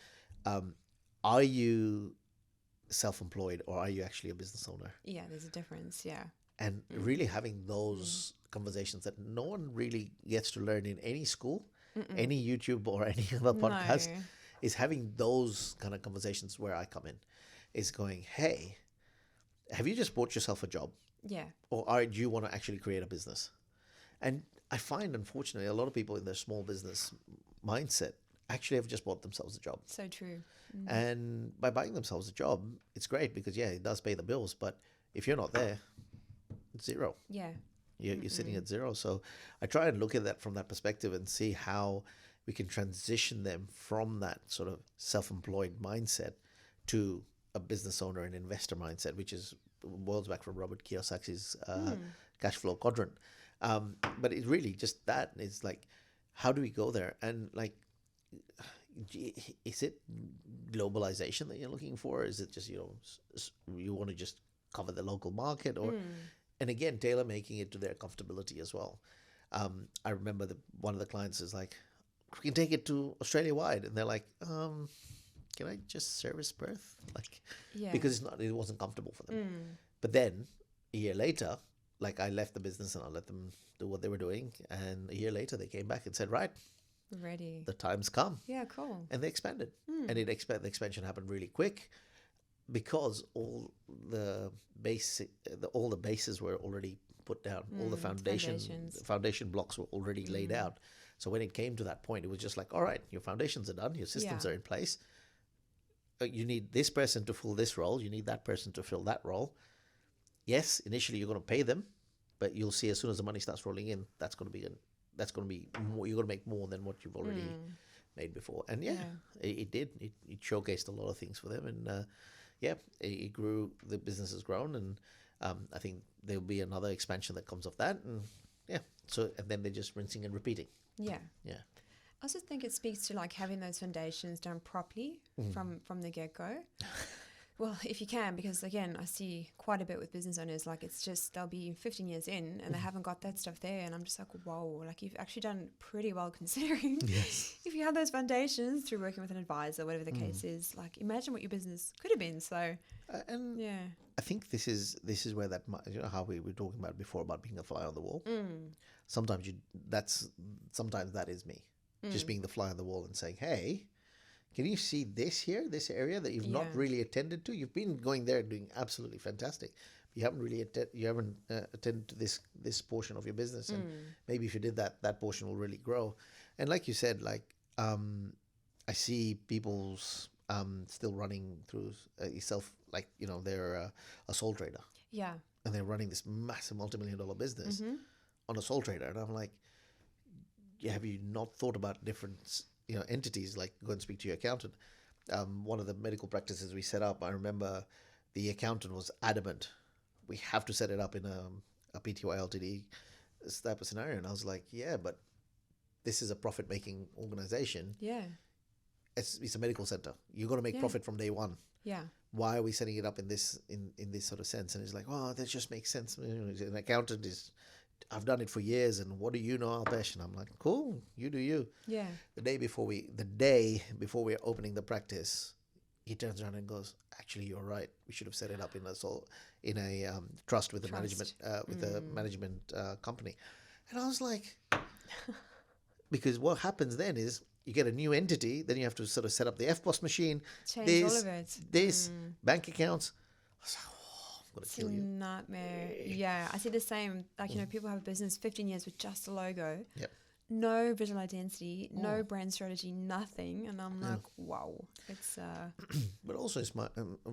Are you self-employed or are you actually a business owner? Yeah, there's a difference. Yeah. And really having those conversations that no one really gets to learn in any school, any YouTube or any other podcast, is having those kind of conversations where I come in, is going, hey, have you just bought yourself a job? Yeah. Or do you want to actually create a business? And I find, unfortunately, a lot of people in their small business mindset actually have just bought themselves a job. So true. And by buying themselves a job, it's great because, it does pay the bills. But if you're not there, it's zero. Yeah. You're sitting at zero. So I try and look at that from that perspective and see how we can transition them from that sort of self-employed mindset to a business owner and investor mindset, which is boils back from Robert Kiyosaki's cash flow quadrant. But it really just that is like, how do we go there? And like, is it globalization that you're looking for? Is it just, you want to just cover the local market or, and again, tailor making it to their comfortability as well. I remember one of the clients is like, we can take it to Australia wide. And they're like, can I just service Perth? Like, because it wasn't comfortable for them. But then a year later, like I left the business and I let them do what they were doing. And a year later, they came back and said, right, ready. The time's come. Yeah, cool. And they expanded. And the expansion happened really quick because all the bases were already put down. All the foundation blocks were already laid out. So when it came to that point, it was just like, all right, your foundations are done. Your systems are in place. You need this person to fill this role. You need that person to fill that role. Yes, initially you're going to pay them, but you'll see as soon as the money starts rolling in, that's going to be more, you're going to make more than what you've already made before. And it did. It showcased a lot of things for them, and it grew. The business has grown, and I think there'll be another expansion that comes of that, and and then they're just rinsing and repeating. Yeah. I also think it speaks to like having those foundations done properly from the get-go. Well, if you can, because again, I see quite a bit with business owners, like it's just, they'll be 15 years in and they haven't got that stuff there. And I'm just like, whoa, like you've actually done pretty well considering. Yes. If you have those foundations through working with an advisor, whatever the case is, like imagine what your business could have been. So, I think this is where that, how we were talking about before about being a fly on the wall. Sometimes that is me, just being the fly on the wall and saying, hey, can you see this area that you've not really attended to? You've been going there and doing absolutely fantastic. you haven't really attended to this portion of your business, and maybe if you did that, that portion will really grow. And like you said, like I see people's still running through self, like they're a sole trader, Yeah. and they're running this massive multi-million-dollar business on a sole trader, and I'm like, have you not thought about different entities? Like, go and speak to your accountant. One of the medical practices we set up, I remember the accountant was adamant, we have to set it up in a PTY Ltd type of scenario. And I was like, yeah, but this is a profit-making organization. Yeah. It's a medical center. You're going to make profit from day one. Yeah. Why are we setting it up in this sort of sense? And it's like, oh, that just makes sense. An accountant is, I've done it for years, and what do you know, Alpesh? And I'm like, cool, you do you. Yeah. The day before we're opening the practice, he turns around and goes, actually, you're right. We should have set it up in a trust with the management company. And I was like, because what happens then is you get a new entity, then you have to sort of set up the FPOS machine, Change all of it. bank accounts. I was like, oh, I'm going to kill you. Nightmare. Yeah, I see the same. Like, people have a business 15 years with just a logo. Yep. No visual identity, no brand strategy, nothing. And I'm like, wow. It's But also, it's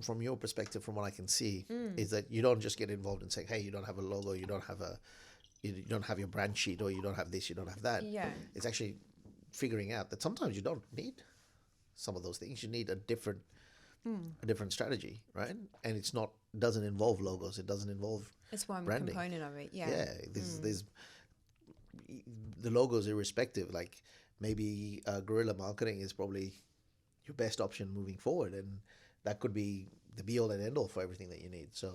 from your perspective, from what I can see, is that you don't just get involved in saying, hey, you don't have a logo, you don't have your brand sheet, or you don't have this, you don't have that. Yeah. It's actually figuring out that sometimes you don't need some of those things. You need a different strategy, right? And doesn't involve logos. It doesn't involve it's one branding. component of it. Yeah. Yeah. There's the logos irrespective. Like, maybe guerrilla marketing is probably your best option moving forward, and that could be the be all and end all for everything that you need. So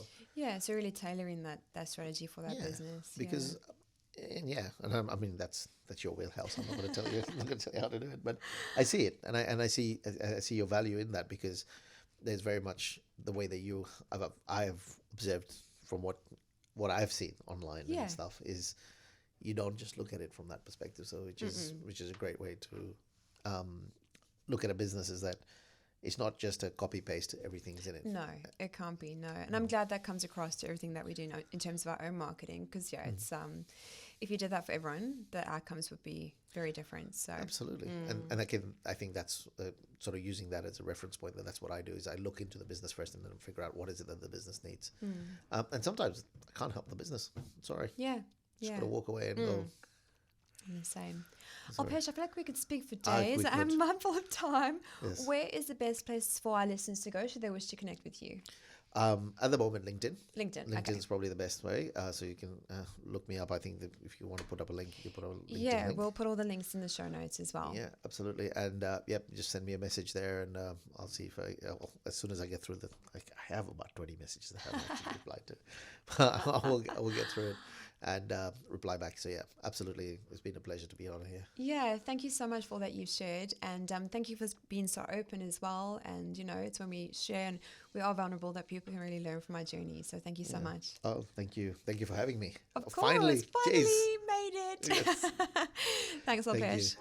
so really tailoring that strategy for that business. Because I mean that's your wheelhouse. I'm not going to tell you. I'm not going to tell you how to do it, but I see it, and I see your value in that, because there's very much the way that I have observed from what I've seen online and stuff, is you don't just look at it from that perspective. So which is a great way to look at a business, is that it's not just a copy paste, everything's in it. No, it can't be, no. And I'm glad that comes across to everything that we do now in terms of our own marketing, because it's if you did that for everyone, the outcomes would be very different. So absolutely. And I think that's sort of using that as a reference point. That's what I do, is I look into the business first and then figure out what is it that the business needs. And sometimes I can't help the business. Sorry. Just got to walk away and go. I'm the same. Sorry. Alpesh, I feel like we could speak for days. I'm mindful of time. Yes. Where is the best place for our listeners to go should they wish to connect with you? At the moment, LinkedIn. LinkedIn is probably the best way. So you can look me up. I think that if you want to put up a link, you can put a LinkedIn link. We'll put all the links in the show notes as well. Yeah, absolutely. And just send me a message there, and I'll see if as soon as I get through I have about 20 messages that I haven't actually replied to. I will get through it and reply back. So yeah, absolutely, it's been a pleasure to be on here. Yeah, thank you so much for all that you've shared, and thank you for being so open as well. And it's when we share and we are vulnerable that people can really learn from our journey. So thank you so much. Oh, thank you for having me. Of course, finally made it. Yes. Thanks, Alpesh.